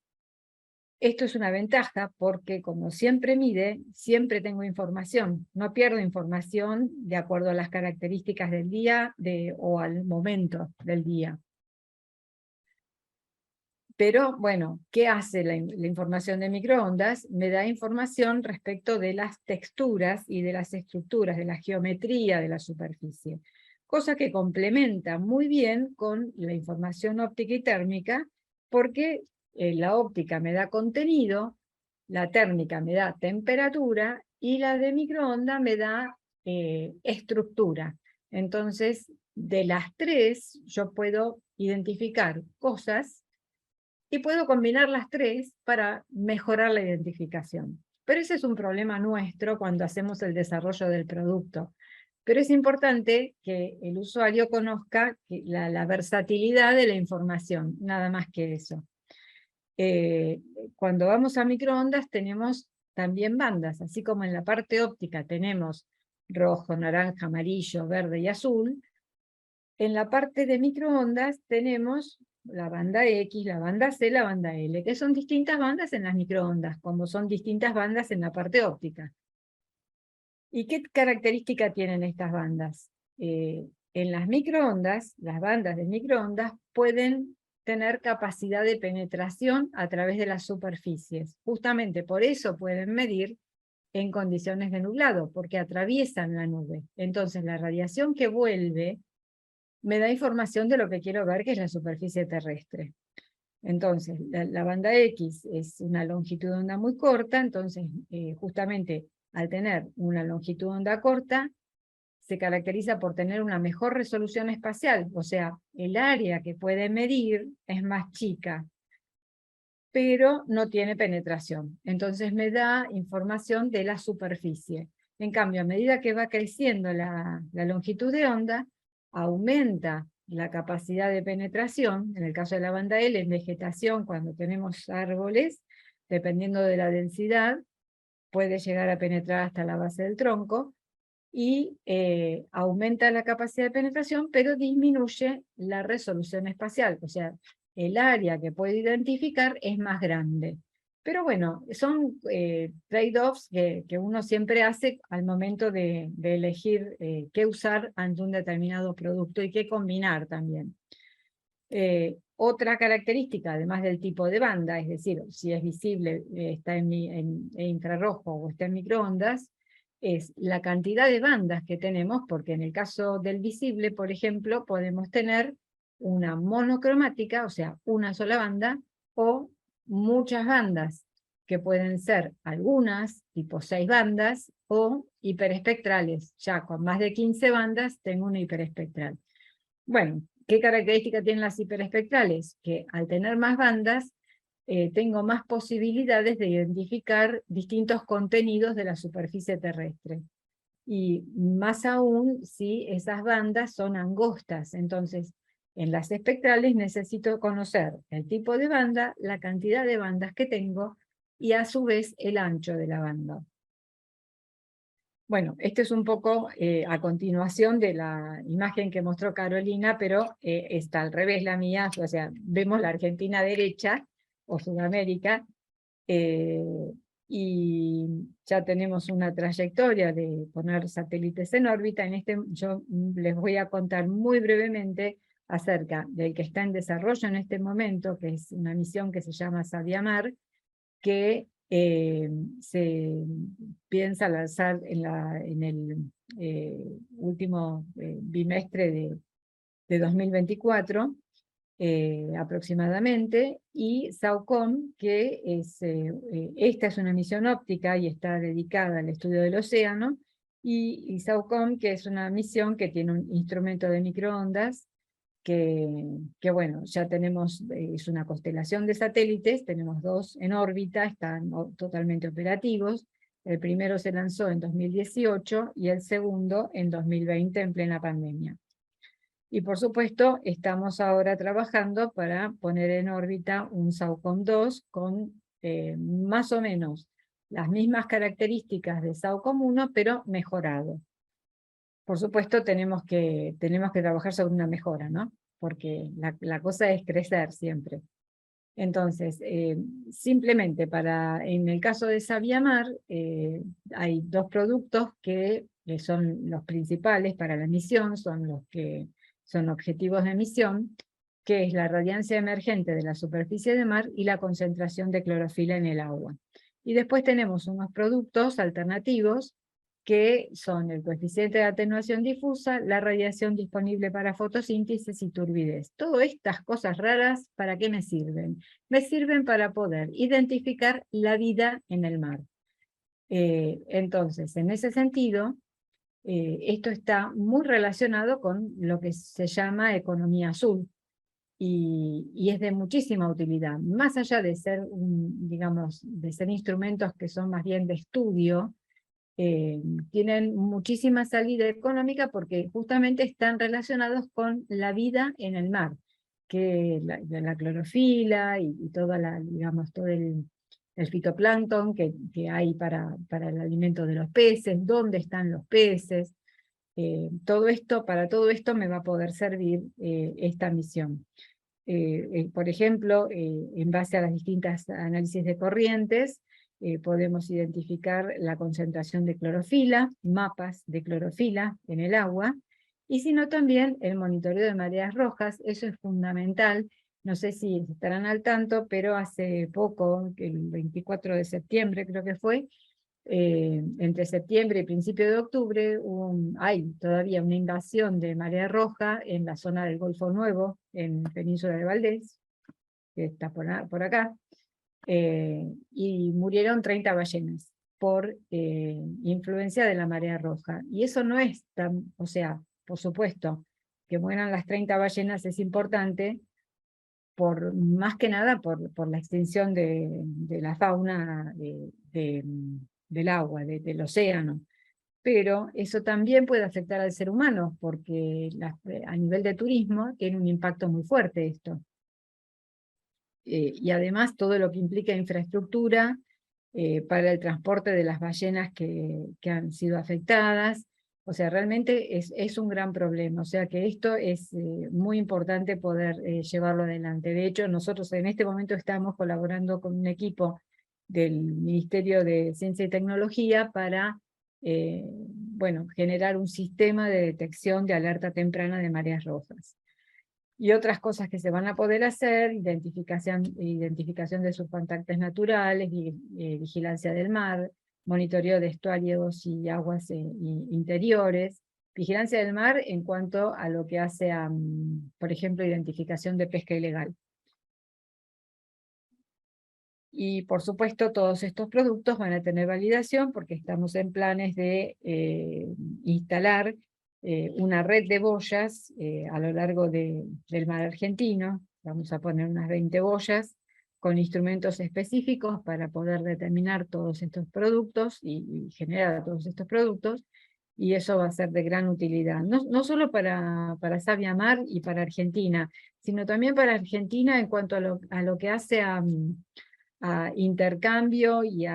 Esto es una ventaja porque como siempre mide, siempre tengo información, no pierdo información de acuerdo a las características del día o al momento del día. Pero bueno, ¿qué hace la información de microondas? Me da información respecto de las texturas y de las estructuras, de la geometría de la superficie, cosa que complementa muy bien con la información óptica y térmica, porque la óptica me da contenido, la térmica me da temperatura y la de microondas me da estructura. Entonces, de las tres yo puedo identificar cosas y puedo combinar las tres para mejorar la identificación. Pero ese es un problema nuestro cuando hacemos el desarrollo del producto. Pero es importante que el usuario conozca la versatilidad de la información, nada más que eso. Cuando vamos a microondas tenemos también bandas, así como en la parte óptica tenemos rojo, naranja, amarillo, verde y azul. En la parte de microondas tenemos la banda X, la banda C, la banda L, que son distintas bandas en las microondas, como son distintas bandas en la parte óptica. ¿Y qué característica tienen estas bandas? en las microondas, las bandas de microondas pueden tener capacidad de penetración a través de las superficies. Justamente por eso pueden medir en condiciones de nublado, porque atraviesan la nube. Entonces la radiación que vuelve me da información de lo que quiero ver, que es la superficie terrestre. Entonces, la banda X es una longitud de onda muy corta, entonces justamente al tener una longitud de onda corta, se caracteriza por tener una mejor resolución espacial, o sea, el área que puede medir es más chica, pero no tiene penetración. Entonces me da información de la superficie. En cambio, a medida que va creciendo la longitud de onda, aumenta la capacidad de penetración. En el caso de la banda L, en vegetación, cuando tenemos árboles, dependiendo de la densidad, puede llegar a penetrar hasta la base del tronco, y aumenta la capacidad de penetración, pero disminuye la resolución espacial, o sea, el área que puede identificar es más grande. Pero bueno, son trade-offs que uno siempre hace al momento de elegir qué usar ante un determinado producto y qué combinar también. Otra característica, además del tipo de banda, es decir, si es visible, está en infrarrojo o está en microondas, es la cantidad de bandas que tenemos, porque en el caso del visible, por ejemplo, podemos tener una monocromática, o sea, una sola banda, o muchas bandas, que pueden ser algunas, tipo 6 bandas, o hiperespectrales. Ya con más de 15 bandas tengo una hiperespectral. Bueno, ¿qué característica tienen las hiperespectrales? Que al tener más bandas, tengo más posibilidades de identificar distintos contenidos de la superficie terrestre. Y más aún si esas bandas son angostas. Entonces, en las espectrales necesito conocer el tipo de banda, la cantidad de bandas que tengo, y a su vez el ancho de la banda. Bueno, esto es un poco a continuación de la imagen que mostró Carolina, pero está al revés la mía, o sea, vemos la Argentina derecha, o Sudamérica, y ya tenemos una trayectoria de poner satélites en órbita. Yo les voy a contar muy brevemente acerca del que está en desarrollo en este momento, que es una misión que se llama Sabiamar, que se piensa lanzar en el último bimestre de 2024, aproximadamente, y SAOCOM, que esta es una misión óptica y está dedicada al estudio del océano, y SAOCOM, que es una misión que tiene un instrumento de microondas, que bueno, ya tenemos, es una constelación de satélites, tenemos 2 en órbita, están totalmente operativos. El primero se lanzó en 2018 y el segundo en 2020 en plena pandemia. Y por supuesto, estamos ahora trabajando para poner en órbita un SAOCOM 2 con más o menos las mismas características de SAOCOM 1, pero mejorado. Por supuesto, tenemos que trabajar sobre una mejora, ¿no? Porque la cosa es crecer siempre. Entonces, simplemente en el caso de Sabiamar, hay 2 productos que son los principales para la misión, son los que son objetivos de misión, que es la radiancia emergente de la superficie de mar y la concentración de clorofila en el agua. Y después tenemos unos productos alternativos, que son el coeficiente de atenuación difusa, la radiación disponible para fotosíntesis y turbidez. Todas estas cosas raras, ¿para qué me sirven? Me sirven para poder identificar la vida en el mar. Entonces, en ese sentido, esto está muy relacionado con lo que se llama economía azul, y es de muchísima utilidad. Más allá de ser, digamos, de ser instrumentos que son más bien de estudio, tienen muchísima salida económica porque justamente están relacionados con la vida en el mar, que la clorofila y toda digamos, todo el fitoplancton que hay para el alimento de los peces, dónde están los peces. Para todo esto me va a poder servir esta misión. Por ejemplo, en base a las distintas análisis de corrientes, podemos identificar la concentración de clorofila, mapas de clorofila en el agua, y sino también el monitoreo de mareas rojas. Eso es fundamental. No sé si estarán al tanto, pero hace poco, el 24 de septiembre creo que fue, entre septiembre y principio de octubre, hay todavía una invasión de marea roja en la zona del Golfo Nuevo, en Península de Valdés, que está por acá, y murieron 30 ballenas por influencia de la marea roja. Y eso no es tan, o sea, por supuesto, que mueran las 30 ballenas es importante, más que nada por la extinción de la fauna del agua, del océano. Pero eso también puede afectar al ser humano, porque a nivel de turismo tiene un impacto muy fuerte esto. Y además todo lo que implica infraestructura para el transporte de las ballenas que han sido afectadas. O sea, realmente es un gran problema. O sea que esto es muy importante poder llevarlo adelante. De hecho, nosotros en este momento estamos colaborando con un equipo del Ministerio de Ciencia y Tecnología para bueno, generar un sistema de detección de alerta temprana de mareas rojas. Y otras cosas que se van a poder hacer: identificación de subcontactos naturales, vigilancia del mar, monitoreo de estuarios y aguas interiores, vigilancia del mar en cuanto a lo que hace a, por ejemplo, identificación de pesca ilegal. Y por supuesto todos estos productos van a tener validación porque estamos en planes de instalar una red de boyas a lo largo del mar argentino. Vamos a poner unas 20 boyas con instrumentos específicos para poder determinar todos estos productos y generar todos estos productos, y eso va a ser de gran utilidad, no solo para Savia Mar y para Argentina, sino también para Argentina en cuanto a lo que hace a intercambio y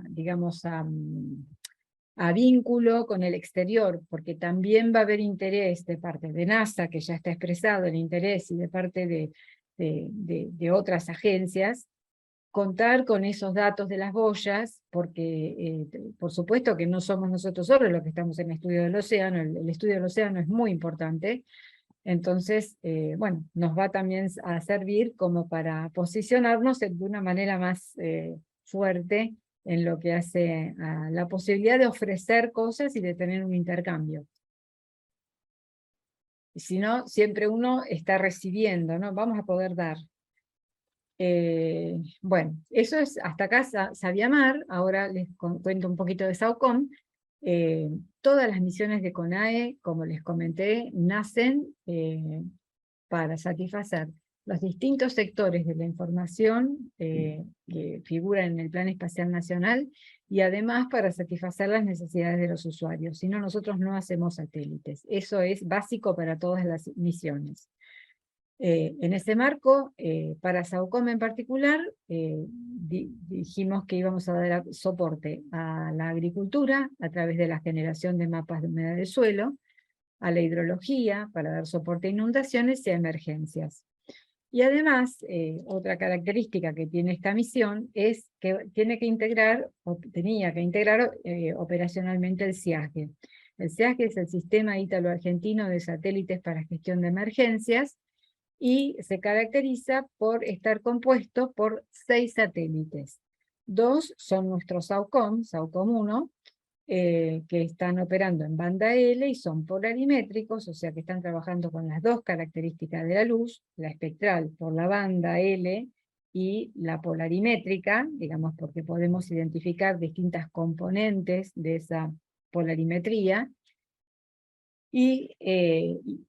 digamos, a vínculo con el exterior, porque también va a haber interés de parte de NASA, que ya está expresado el interés, y de parte de otras agencias, contar con esos datos de las boyas, porque por supuesto que no somos nosotros solos los que estamos en el estudio del océano, el estudio del océano es muy importante. Entonces, bueno, nos va también a servir como para posicionarnos de una manera más fuerte en lo que hace a la posibilidad de ofrecer cosas y de tener un intercambio. Y si no, siempre uno está recibiendo, ¿no? Vamos a poder dar. Bueno, eso es hasta acá Savia Mar. Ahora les cuento un poquito de SAOCOM. Todas las misiones de CONAE, como les comenté, nacen para satisfacer los distintos sectores de la información que figuran en el Plan Espacial Nacional, y además para satisfacer las necesidades de los usuarios. Si no, nosotros no hacemos satélites. Eso es básico para todas las misiones. En ese marco, para SAOCOM en particular, dijimos que íbamos a dar soporte a la agricultura a través de la generación de mapas de humedad del suelo, a la hidrología para dar soporte a inundaciones y a emergencias. Y además, otra característica que tiene esta misión es que tenía que integrar operacionalmente el SIAGE. El SIAGE es el Sistema Ítalo-Argentino de Satélites para Gestión de Emergencias, y se caracteriza por estar compuesto por 6 satélites. 2 son nuestros SAOCOM 1, que están operando en banda L y son polarimétricos, o sea que están trabajando con las 2 características de la luz, la espectral por la banda L y la polarimétrica, digamos porque podemos identificar distintas componentes de esa polarimetría, y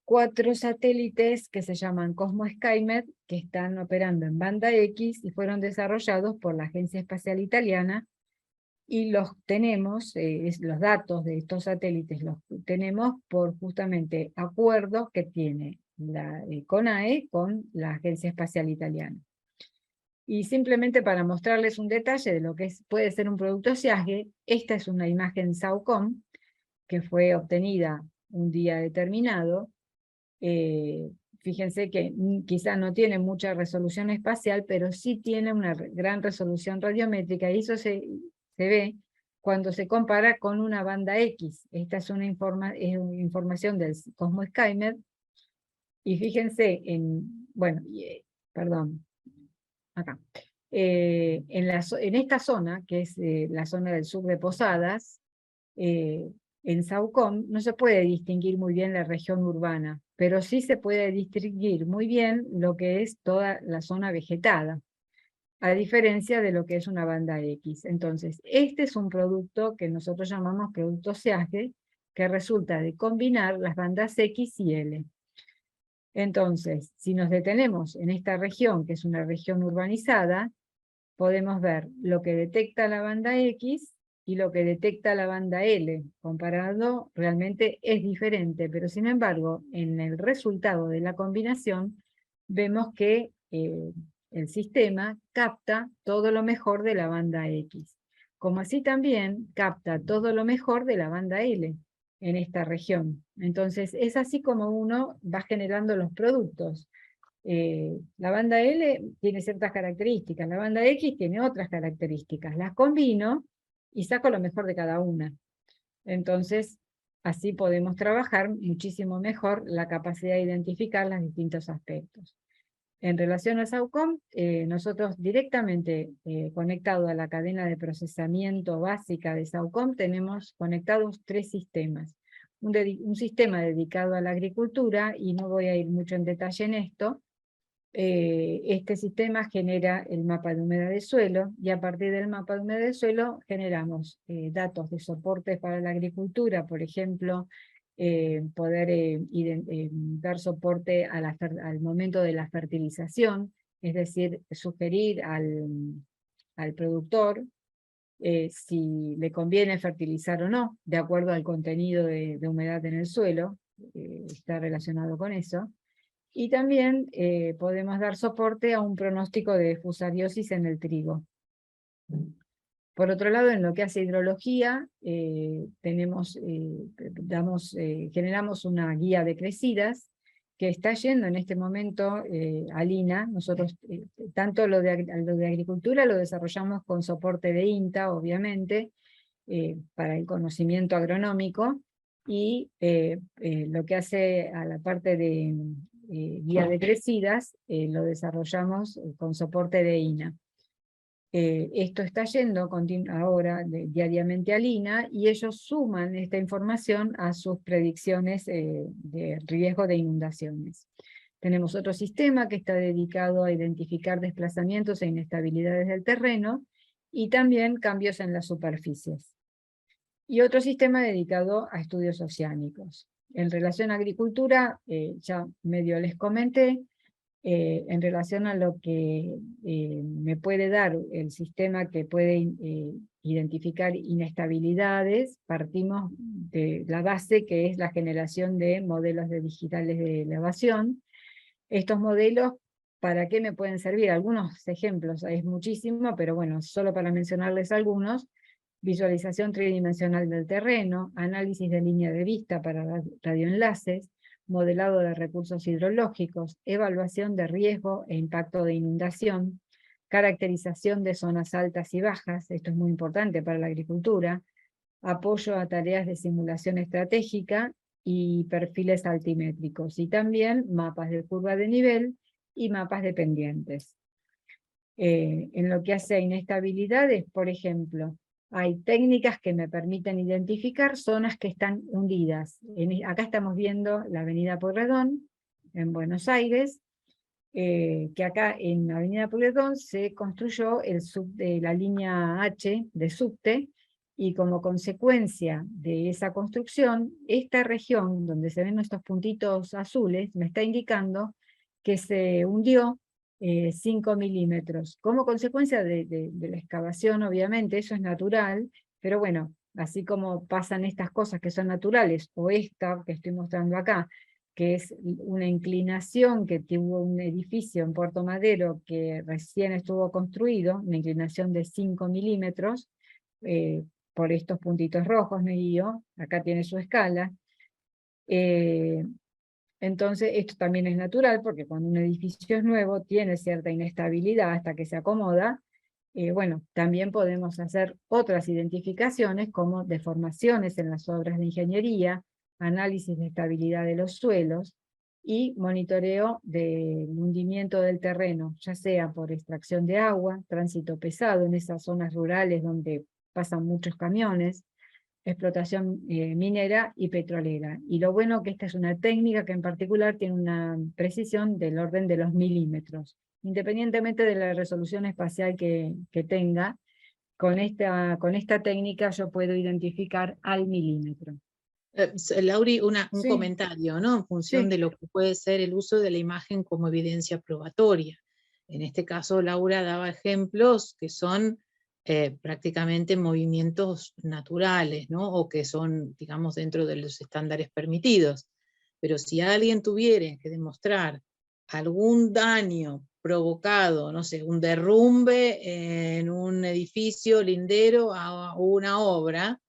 4 satélites que se llaman Cosmo Skymet, que están operando en banda X y fueron desarrollados por la Agencia Espacial Italiana, y los tenemos, los datos de estos satélites los tenemos por justamente acuerdos que tiene la CONAE con la Agencia Espacial Italiana. Y simplemente para mostrarles un detalle de lo que puede ser un producto SIAGE, esta es una imagen SAOCOM que fue obtenida un día determinado. Fíjense que quizá no tiene mucha resolución espacial, pero sí tiene una gran resolución radiométrica, y eso se ve cuando se compara con una banda X. Esta es una información del Cosmo Skymet, y fíjense bueno, perdón, acá. En esta zona, que es la zona del sur de Posadas, en Saucom no se puede distinguir muy bien la región urbana, pero sí se puede distinguir muy bien lo que es toda la zona vegetada, a diferencia de lo que es una banda X. Entonces, este es un producto que nosotros llamamos producto SEAGE, que resulta de combinar las bandas X y L. Entonces, si nos detenemos en esta región, que es una región urbanizada, podemos ver lo que detecta la banda X y lo que detecta la banda L. Comparado, realmente es diferente, pero sin embargo, en el resultado de la combinación, vemos que el sistema capta todo lo mejor de la banda X, como así también capta todo lo mejor de la banda L en esta región. Entonces, es así como uno va generando los productos. La banda L tiene ciertas características, la banda X tiene otras características, las combino y saco lo mejor de cada una. Entonces, así podemos trabajar muchísimo mejor la capacidad de identificar los distintos aspectos. En relación a SAUCOM, nosotros directamente conectado a la cadena de procesamiento básica de SAUCOM, tenemos conectados 3 sistemas. Un sistema dedicado a la agricultura, y no voy a ir mucho en detalle en esto. Este sistema genera el mapa de humedad de suelo, y a partir del mapa de humedad de suelo generamos datos de soportes para la agricultura, por ejemplo, poder dar soporte al momento de la fertilización, es decir, sugerir al productor si le conviene fertilizar o no, de acuerdo al contenido de humedad en el suelo, está relacionado con eso. Y también podemos dar soporte a un pronóstico de fusariosis en el trigo. Por otro lado, en lo que hace hidrología, generamos una guía de crecidas que está yendo en este momento al INA. Nosotros, tanto lo de agricultura lo desarrollamos con soporte de INTA, obviamente, para el conocimiento agronómico, y lo que hace a la parte de guía de crecidas, lo desarrollamos con soporte de INA. Esto está yendo ahora diariamente al INA, y ellos suman esta información a sus predicciones de riesgo de inundaciones. Tenemos otro sistema que está dedicado a identificar desplazamientos e inestabilidades del terreno, y también cambios en las superficies. Y otro sistema dedicado a estudios oceánicos. En relación a agricultura, ya medio les comenté. En relación a lo que me puede dar el sistema que puede identificar inestabilidades, partimos de la base, que es la generación de modelos digitales de elevación. Estos modelos, ¿para qué me pueden servir? Algunos ejemplos, es muchísimo, pero bueno, solo para mencionarles algunos: visualización tridimensional del terreno, análisis de línea de vista para radioenlaces, modelado de recursos hidrológicos, evaluación de riesgo e impacto de inundación, caracterización de zonas altas y bajas, esto es muy importante para la agricultura, apoyo a tareas de simulación estratégica y perfiles altimétricos, y también mapas de curva de nivel y mapas de pendientes. En lo que hace a inestabilidades, por ejemplo, hay técnicas que me permiten identificar zonas que están hundidas. Acá estamos viendo la avenida Pueyrredón, en Buenos Aires, que acá en avenida Pueyrredón se construyó la línea H de subte, y como consecuencia de esa construcción, esta región donde se ven estos puntitos azules, me está indicando que se hundió 5 milímetros, como consecuencia de la excavación. Obviamente eso es natural, pero bueno, así como pasan estas cosas que son naturales, o esta que estoy mostrando acá, que es una inclinación que tuvo un edificio en Puerto Madero que recién estuvo construido, una inclinación de 5 milímetros, por estos puntitos rojos, medio, acá tiene su escala. Entonces esto también es natural, porque cuando un edificio es nuevo tiene cierta inestabilidad hasta que se acomoda, Bueno, también podemos hacer otras identificaciones como deformaciones en las obras de ingeniería, análisis de estabilidad de los suelos y monitoreo del hundimiento del terreno, ya sea por extracción de agua, tránsito pesado en esas zonas rurales donde pasan muchos camiones, explotación minera y petrolera. Y lo bueno que esta es una técnica que en particular tiene una precisión del orden de los milímetros. Independientemente de la resolución espacial que tenga, con esta técnica yo puedo identificar al milímetro. Lauri, un Sí, comentario, ¿no? En función sí. de lo que puede ser el uso de la imagen como evidencia probatoria. En este caso, Laura daba ejemplos que son prácticamente movimientos naturales, ¿no? O que son, digamos, dentro de los estándares permitidos. Pero si alguien tuviera que demostrar algún daño provocado, no sé, un derrumbe en un edificio lindero a una obra,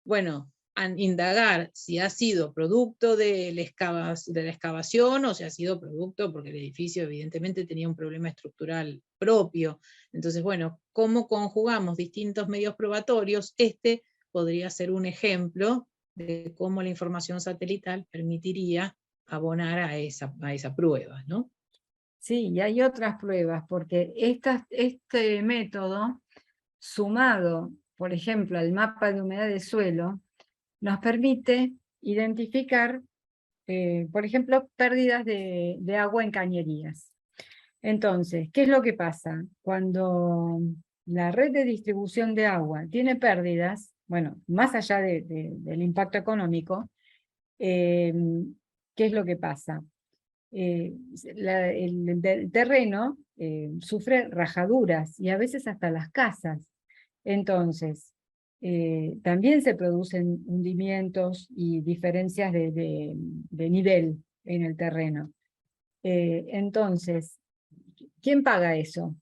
bueno, indagar si ha sido producto de la excavación o si ha sido producto porque el edificio evidentemente tenía un problema estructural propio. Entonces, bueno, ¿cómo conjugamos distintos medios probatorios? Este podría ser un ejemplo de cómo la información satelital permitiría abonar a esa prueba, ¿no? Sí, y hay otras pruebas, porque este método, sumado, por ejemplo, al mapa de humedad de suelo, nos permite identificar, por ejemplo, pérdidas de agua en cañerías. Entonces, ¿qué es lo que pasa? Cuando la red de distribución de agua tiene pérdidas, bueno, más allá del impacto económico, ¿qué es lo que pasa? El terreno sufre rajaduras y a veces hasta las casas. Entonces, también se producen hundimientos y diferencias de nivel en el terreno. Entonces, ¿quién paga eso?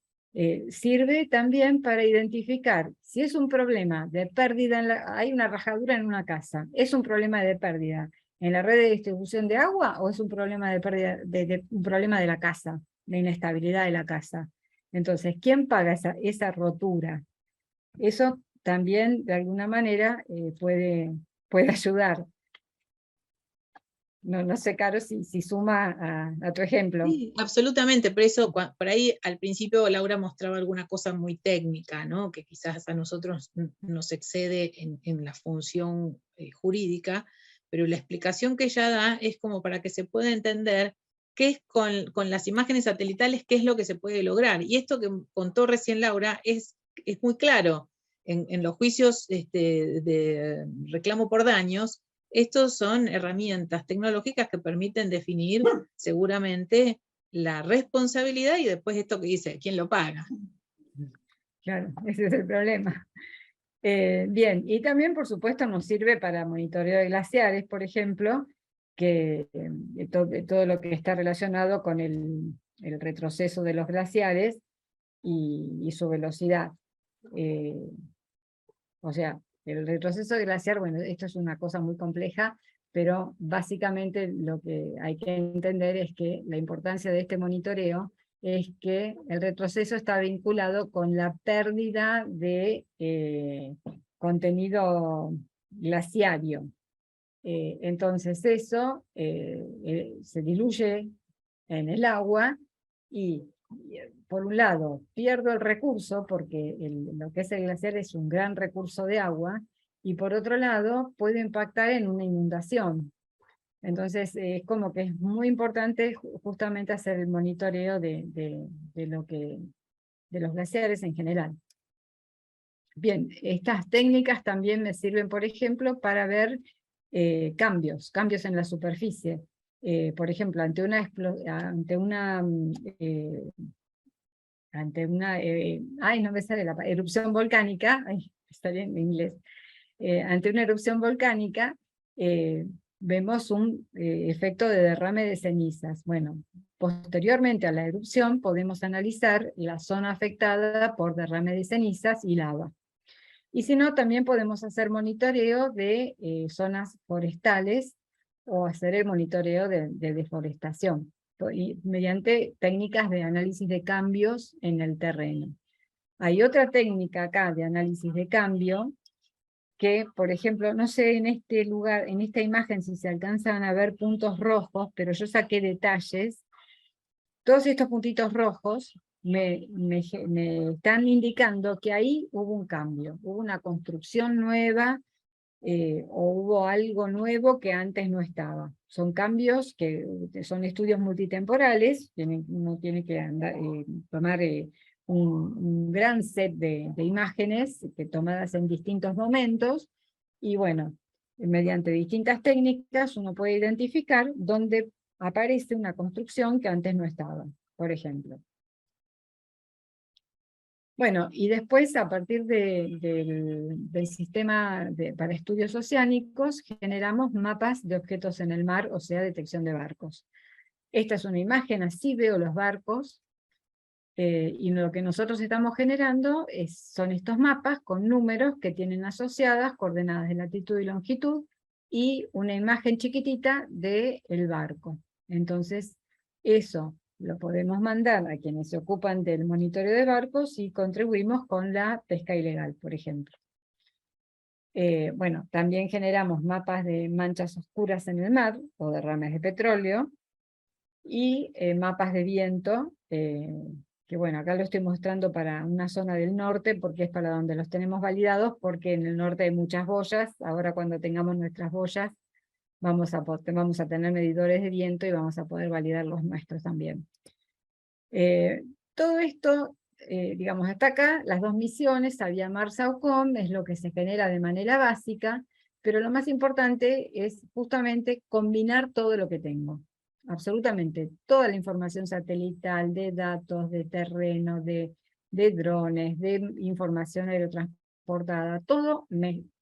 Sirve también para identificar si es un problema de pérdida, hay una rajadura en una casa, ¿es un problema de pérdida en la red de distribución de agua o es un problema de pérdida, un problema de la casa, de inestabilidad de la casa? Entonces, ¿quién paga esa rotura? Eso también, de alguna manera, puede ayudar. No sé, Caro, si suma a tu ejemplo. Sí, absolutamente, por eso por ahí al principio Laura mostraba alguna cosa muy técnica, ¿no? Que quizás a nosotros nos excede en la función jurídica, pero la explicación que ella da es como para que se pueda entender qué es con las imágenes satelitales, qué es lo que se puede lograr. Y esto que contó recién Laura es muy claro. En los juicios de reclamo por daños, estos son herramientas tecnológicas que permiten definir seguramente la responsabilidad y después esto que dice, ¿quién lo paga? Claro, ese es el problema. Bien, y también por supuesto nos sirve para monitoreo de glaciares, por ejemplo, que todo lo que está relacionado con el retroceso de los glaciares y su velocidad. O sea, el retroceso glaciar, bueno, esto es una cosa muy compleja, pero básicamente lo que hay que entender es que la importancia de este monitoreo es que el retroceso está vinculado con la pérdida de contenido glaciario. Entonces eso se diluye en el agua y por un lado pierdo el recurso porque lo que es el glaciar es un gran recurso de agua y por otro lado puede impactar en una inundación. Entonces es como que es muy importante justamente hacer el monitoreo de los glaciares en general. Bien, estas técnicas también me sirven, por ejemplo, para ver cambios en la superficie. Por ejemplo, ante una ay, no me sale erupción volcánica, ay, estaría en inglés, ante una erupción volcánica, vemos un efecto de derrame de cenizas. Bueno, posteriormente a la erupción podemos analizar la zona afectada por derrame de cenizas y lava. Y si no, también podemos hacer monitoreo de zonas forestales o hacer el monitoreo de deforestación, y mediante técnicas de análisis de cambios en el terreno. Hay otra técnica acá de análisis de cambio, que, por ejemplo, no sé en este lugar, en esta imagen si se alcanzan a ver puntos rojos, pero yo saqué detalles. Todos estos puntitos rojos me están indicando que ahí hubo un cambio, hubo una construcción nueva, o hubo algo nuevo que antes no estaba. Son cambios que son estudios multitemporales, uno tiene que tomar un gran set de imágenes tomadas en distintos momentos, y bueno, mediante distintas técnicas uno puede identificar dónde aparece una construcción que antes no estaba, por ejemplo. Bueno, y después, a partir del sistema para estudios oceánicos, generamos mapas de objetos en el mar, o sea, detección de barcos. Esta es una imagen, así veo los barcos, y lo que nosotros estamos generando son estos mapas con números que tienen asociadas coordenadas de latitud y longitud, y una imagen chiquitita del barco. Entonces, eso lo podemos mandar a quienes se ocupan del monitoreo de barcos y contribuimos con la pesca ilegal, por ejemplo. Bueno, también generamos mapas de manchas oscuras en el mar, o derrames de petróleo, y mapas de viento, que bueno, acá lo estoy mostrando para una zona del norte, porque es para donde los tenemos validados, porque en el norte hay muchas boyas. Ahora, cuando tengamos nuestras boyas, vamos a tener medidores de viento y vamos a poder validar los nuestros también. Todo esto, digamos, hasta acá, las dos misiones, Aviamar SAOCOM, es lo que se genera de manera básica, pero lo más importante es justamente combinar todo lo que tengo. Absolutamente toda la información satelital, de datos, de terreno, de drones, de información aerotransportada, todo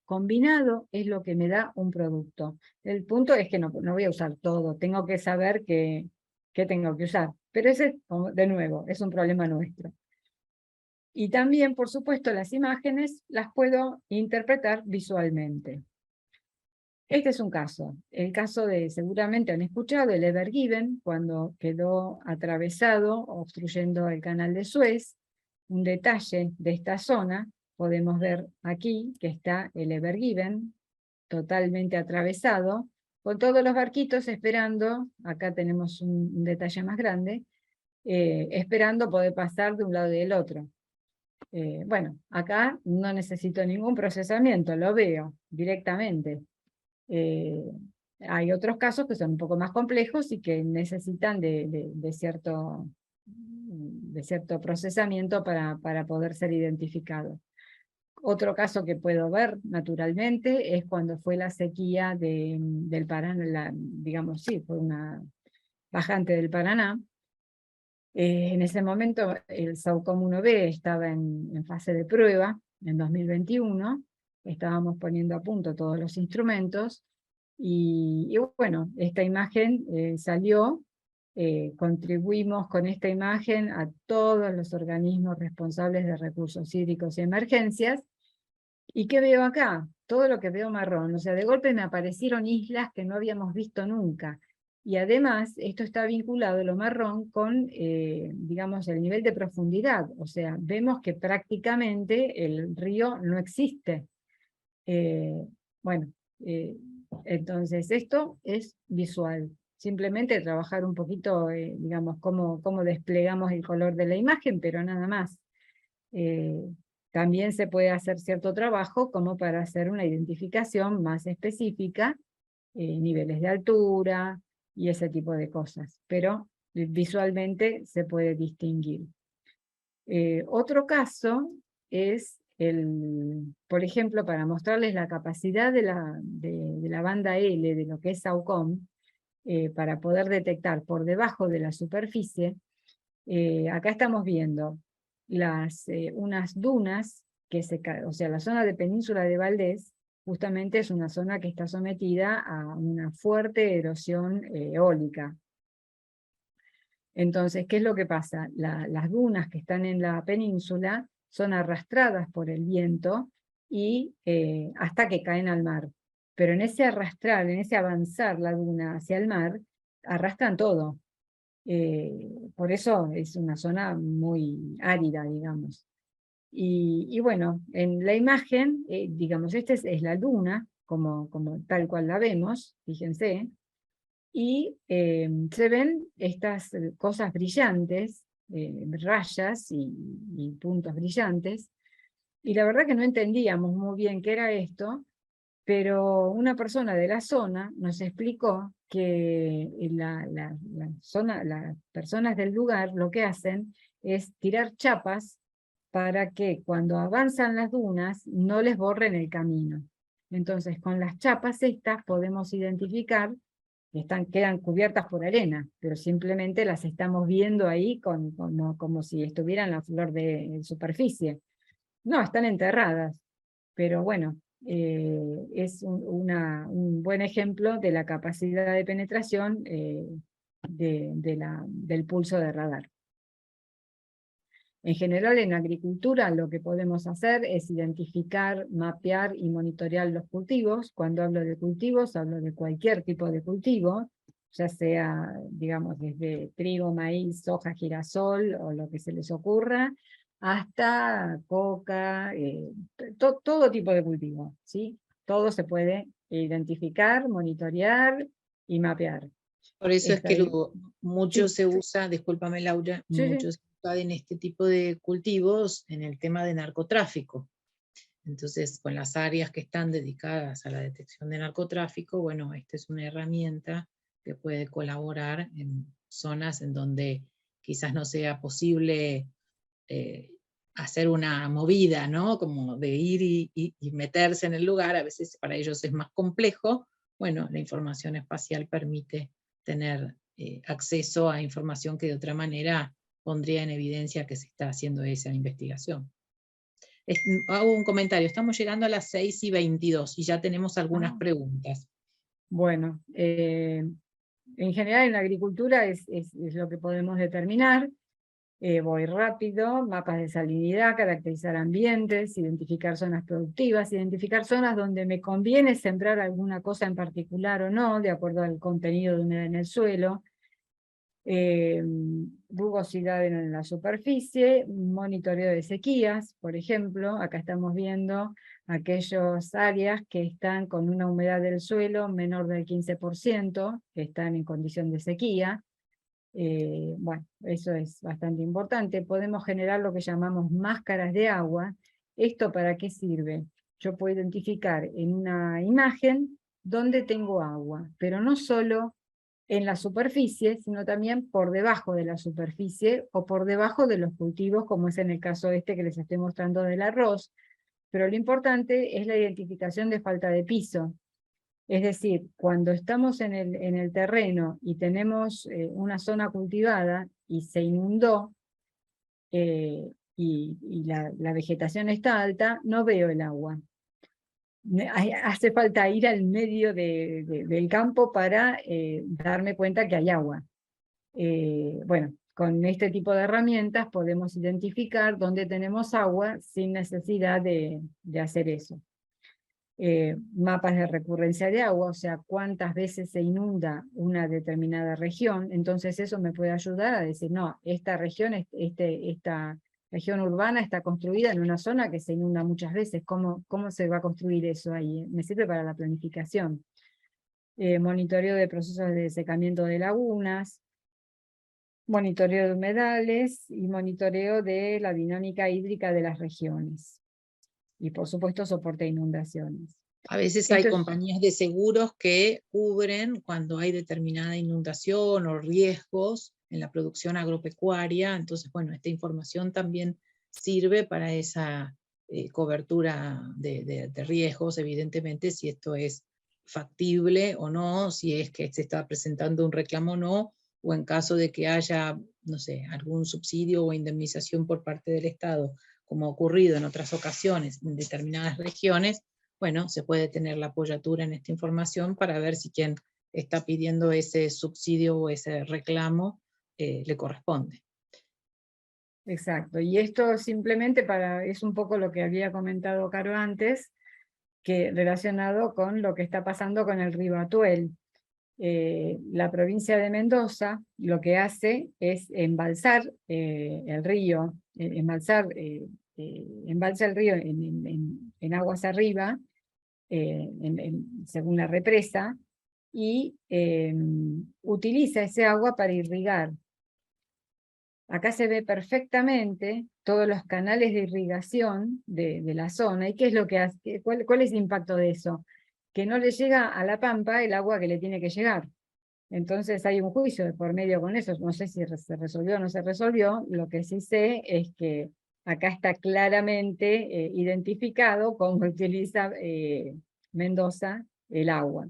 combinado es lo que me da un producto. El punto es que no voy a usar todo, tengo que saber qué tengo que usar. Pero ese, de nuevo, es un problema nuestro. Y también, por supuesto, las imágenes las puedo interpretar visualmente. Este es un caso. El caso seguramente han escuchado, el Ever Given, cuando quedó atravesado, obstruyendo el canal de Suez. Un detalle de esta zona, podemos ver aquí que está el Ever Given, totalmente atravesado, con todos los barquitos esperando. Acá tenemos un detalle más grande, esperando poder pasar de un lado y del otro. Bueno, acá no necesito ningún procesamiento, lo veo directamente. Hay otros casos que son un poco más complejos y que necesitan de cierto procesamiento para poder ser identificados. Otro caso que puedo ver, naturalmente, es cuando fue la sequía del Paraná, digamos, sí, fue una bajante del Paraná. En ese momento el SAOCOM 1B estaba en fase de prueba, en 2021, estábamos poniendo a punto todos los instrumentos, y bueno, esta imagen salió, contribuimos con esta imagen a todos los organismos responsables de recursos hídricos y emergencias. ¿Y qué veo acá? Todo lo que veo marrón, o sea, de golpe me aparecieron islas que no habíamos visto nunca. Y además, esto está vinculado, lo marrón, con, digamos, el nivel de profundidad. O sea, vemos que prácticamente el río no existe. Bueno, entonces esto es visual. Simplemente trabajar un poquito, digamos, cómo desplegamos el color de la imagen, pero nada más. También se puede hacer cierto trabajo como para hacer una identificación más específica, niveles de altura y ese tipo de cosas, pero visualmente se puede distinguir. Otro caso es, por ejemplo, para mostrarles la capacidad de la banda L, de lo que es SAOCOM, para poder detectar por debajo de la superficie. Acá estamos viendo unas dunas, o sea, la zona de Península de Valdés, justamente es una zona que está sometida a una fuerte erosión eólica. Entonces, ¿qué es lo que pasa? Las dunas que están en la península son arrastradas por el viento y hasta que caen al mar. Pero en ese arrastrar, en ese avanzar la duna hacia el mar, arrastran todo. Por eso es una zona muy árida, digamos. Y bueno, en la imagen, digamos, esta es la luna, como tal cual la vemos, fíjense, y se ven estas cosas brillantes, rayas y puntos brillantes, y la verdad que no entendíamos muy bien qué era esto, pero una persona de la zona nos explicó que las personas del lugar lo que hacen es tirar chapas para que cuando avanzan las dunas no les borren el camino. Entonces con las chapas estas podemos identificar, quedan cubiertas por arena, pero simplemente las estamos viendo ahí como si estuvieran la flor de superficie. No, están enterradas, pero bueno, es un buen ejemplo de la capacidad de penetración del pulso de radar. En general, en agricultura lo que podemos hacer es identificar, mapear y monitorear los cultivos. Cuando hablo de cultivos, hablo de cualquier tipo de cultivo, ya sea, digamos, desde trigo, maíz, soja, girasol, o lo que se les ocurra, hasta coca, todo tipo de cultivo, ¿sí? Todo se puede identificar, monitorear y mapear. Por eso es que mucho Sí, se usa, discúlpame Laura, sí, sí. mucho se usa en este tipo de cultivos en el tema de narcotráfico. Entonces, con las áreas que están dedicadas a la detección de narcotráfico, bueno, esta es una herramienta que puede colaborar en zonas en donde quizás no sea posible hacer una movida, ¿no? Como de ir y meterse en el lugar, a veces para ellos es más complejo. Bueno, la información espacial permite tener acceso a información que de otra manera pondría en evidencia que se está haciendo esa investigación. Hago un comentario, estamos llegando a las 6:22 y ya tenemos algunas preguntas. Bueno, en general en la agricultura es lo que podemos determinar. Voy rápido, mapas de salinidad, caracterizar ambientes, identificar zonas productivas, identificar zonas donde me conviene sembrar alguna cosa en particular o no, de acuerdo al contenido de humedad en el suelo, rugosidad en la superficie, monitoreo de sequías, por ejemplo, acá estamos viendo aquellas áreas que están con una humedad del suelo menor del 15%, que están en condición de sequía. Bueno, eso es bastante importante. Podemos generar lo que llamamos máscaras de agua. ¿Esto para qué sirve? Yo puedo identificar en una imagen dónde tengo agua, pero no solo en la superficie, sino también por debajo de la superficie o por debajo de los cultivos, como es en el caso este que les estoy mostrando del arroz. Pero lo importante es la identificación de falta de piso. Es decir, cuando estamos en el terreno y tenemos una zona cultivada y se inundó y la vegetación está alta, no veo el agua. Hace falta ir al medio del campo para darme cuenta que hay agua. Bueno, con este tipo de herramientas podemos identificar dónde tenemos agua sin necesidad de hacer eso. Mapas de recurrencia de agua, o sea, cuántas veces se inunda una determinada región, entonces eso me puede ayudar a decir, no, esta región, esta región urbana está construida en una zona que se inunda muchas veces, ¿cómo se va a construir eso ahí? Me sirve para la planificación. Monitoreo de procesos de secamiento de lagunas, monitoreo de humedales y monitoreo de la dinámica hídrica de las regiones. Y por supuesto soporte a inundaciones. A veces hay compañías de seguros que cubren cuando hay determinada inundación o riesgos en la producción agropecuaria, entonces bueno, esta información también sirve para esa cobertura de riesgos, evidentemente si esto es factible o no, si es que se está presentando un reclamo o no, o en caso de que haya, no sé, algún subsidio o indemnización por parte del Estado, como ha ocurrido en otras ocasiones en determinadas regiones, bueno, se puede tener la apoyatura en esta información para ver si quien está pidiendo ese subsidio o ese reclamo le corresponde. Exacto, y esto simplemente es un poco lo que había comentado Caro antes, que relacionado con lo que está pasando con el río Atuel. La provincia de Mendoza lo que hace es embalsar el río, embalsar embalsa el río en aguas arriba, según la represa, y utiliza ese agua para irrigar. Acá se ve perfectamente todos los canales de irrigación de la zona. ¿Y qué es lo que hace? ¿Cuál es el impacto de eso? Que no le llega a la pampa el agua que le tiene que llegar. Entonces hay un juicio de por medio con eso. No sé si se resolvió o no se resolvió. Lo que sí sé es que acá está claramente identificado cómo utiliza Mendoza el agua.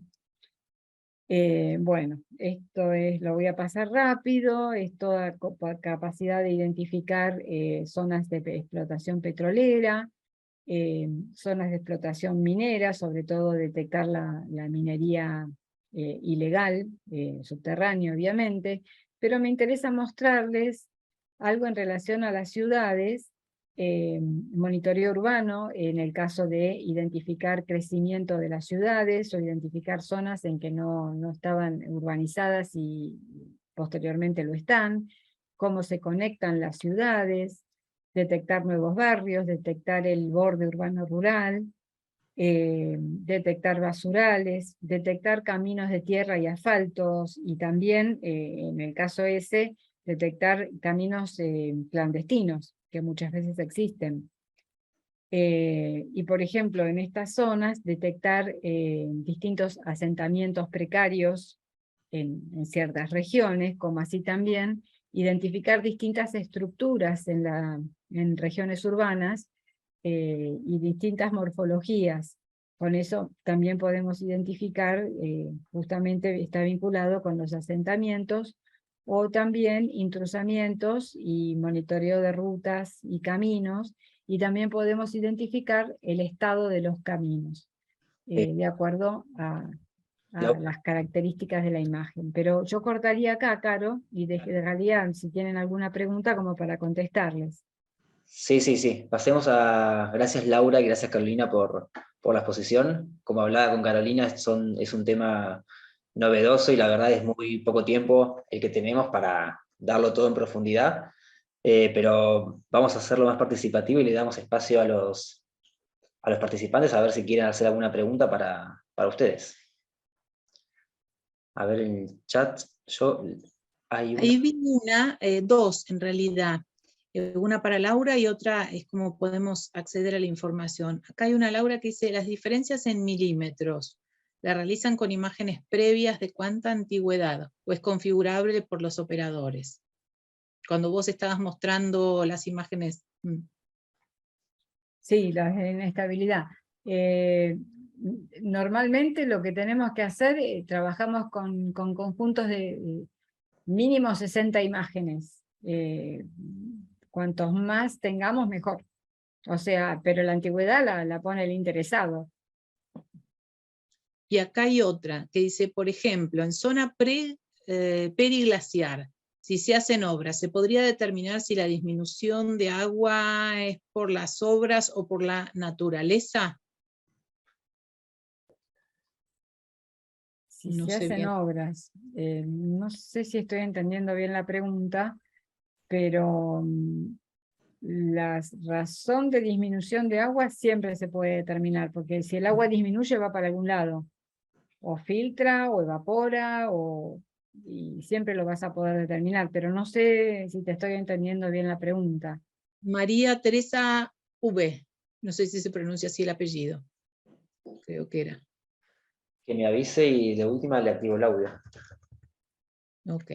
Bueno, esto lo voy a pasar rápido, es toda capacidad de identificar zonas de explotación petrolera, zonas de explotación minera, sobre todo detectar la minería ilegal, subterránea obviamente, pero me interesa mostrarles algo en relación a las ciudades, monitoreo urbano, en el caso de identificar crecimiento de las ciudades, o identificar zonas en que no estaban urbanizadas y posteriormente lo están, cómo se conectan las ciudades, detectar nuevos barrios, detectar el borde urbano rural, detectar basurales, detectar caminos de tierra y asfaltos, y también, en el caso ese, detectar caminos clandestinos, que muchas veces existen. Y por ejemplo, en estas zonas, detectar distintos asentamientos precarios en ciertas regiones, como así también identificar distintas estructuras en regiones urbanas y distintas morfologías. Con eso también podemos identificar, justamente está vinculado con los asentamientos, o también intrusamientos y monitoreo de rutas y caminos, y también podemos identificar el estado de los caminos, de acuerdo a las características de la imagen. Pero yo cortaría acá, Caro, y dejaría, si tienen alguna pregunta, como para contestarles. Sí, sí, sí. Pasemos a... Gracias Laura y gracias Carolina por la exposición. Como hablaba con Carolina, es un tema novedoso y la verdad es muy poco tiempo el que tenemos para darlo todo en profundidad, pero vamos a hacerlo más participativo y le damos espacio a los participantes a ver si quieren hacer alguna pregunta para ustedes. A ver en el chat, Ahí vi dos en realidad. Una para Laura y otra es cómo podemos acceder a la información. Acá hay una Laura que dice, las diferencias en milímetros, ¿la realizan con imágenes previas de cuánta antigüedad o es configurable por los operadores? Cuando vos estabas mostrando las imágenes. Sí, la inestabilidad. Normalmente lo que tenemos que hacer, trabajamos con conjuntos de mínimo 60 imágenes. Cuantos más tengamos, mejor. O sea, pero la antigüedad la pone el interesado. Y acá hay otra que dice, por ejemplo, en zona periglaciar, si se hacen obras, ¿se podría determinar si la disminución de agua es por las obras o por la naturaleza? Si se hacen obras, no sé si estoy entendiendo bien la pregunta, pero la razón de disminución de agua siempre se puede determinar, porque si el agua disminuye va para algún lado, o filtra, o evapora, y siempre lo vas a poder determinar, pero no sé si te estoy entendiendo bien la pregunta. María Teresa V, no sé si se pronuncia así el apellido, creo que era. Que me avise y de última le activo el audio. Ok,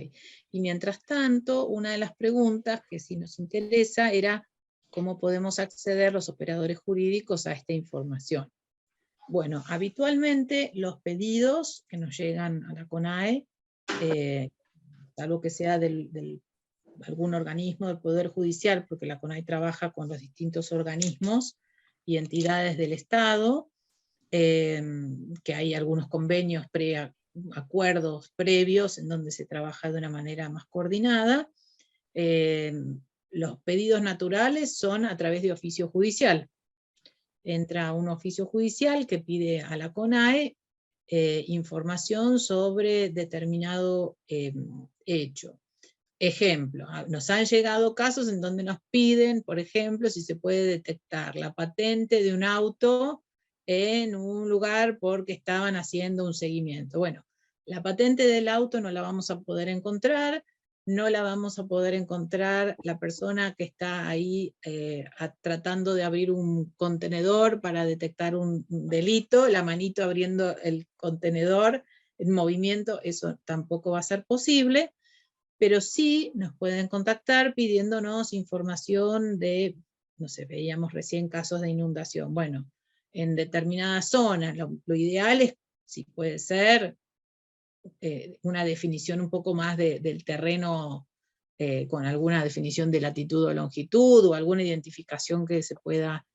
y mientras tanto, una de las preguntas que sí nos interesa era cómo podemos acceder los operadores jurídicos a esta información. Bueno, habitualmente los pedidos que nos llegan a la CONAE, algo que sea de algún organismo del Poder Judicial, porque la CONAE trabaja con los distintos organismos y entidades del Estado, que hay algunos convenios, acuerdos previos en donde se trabaja de una manera más coordinada. Los pedidos naturales son a través de oficio judicial. Entra un oficio judicial que pide a la CONAE información sobre determinado hecho. ejemplo, nos han llegado casos en donde nos piden, por ejemplo, si se puede detectar la patente de un auto en un lugar porque estaban haciendo un seguimiento. Bueno, la patente del auto no la vamos a poder encontrar, no la vamos a poder encontrar la persona que está ahí tratando de abrir un contenedor para detectar un delito, la manito abriendo el contenedor en movimiento, eso tampoco va a ser posible, pero sí nos pueden contactar pidiéndonos información de, no sé, veíamos recién casos de inundación. Bueno, en determinadas zonas, lo ideal es, si puede ser, una definición un poco más del terreno, con alguna definición de latitud o longitud, o alguna identificación que se pueda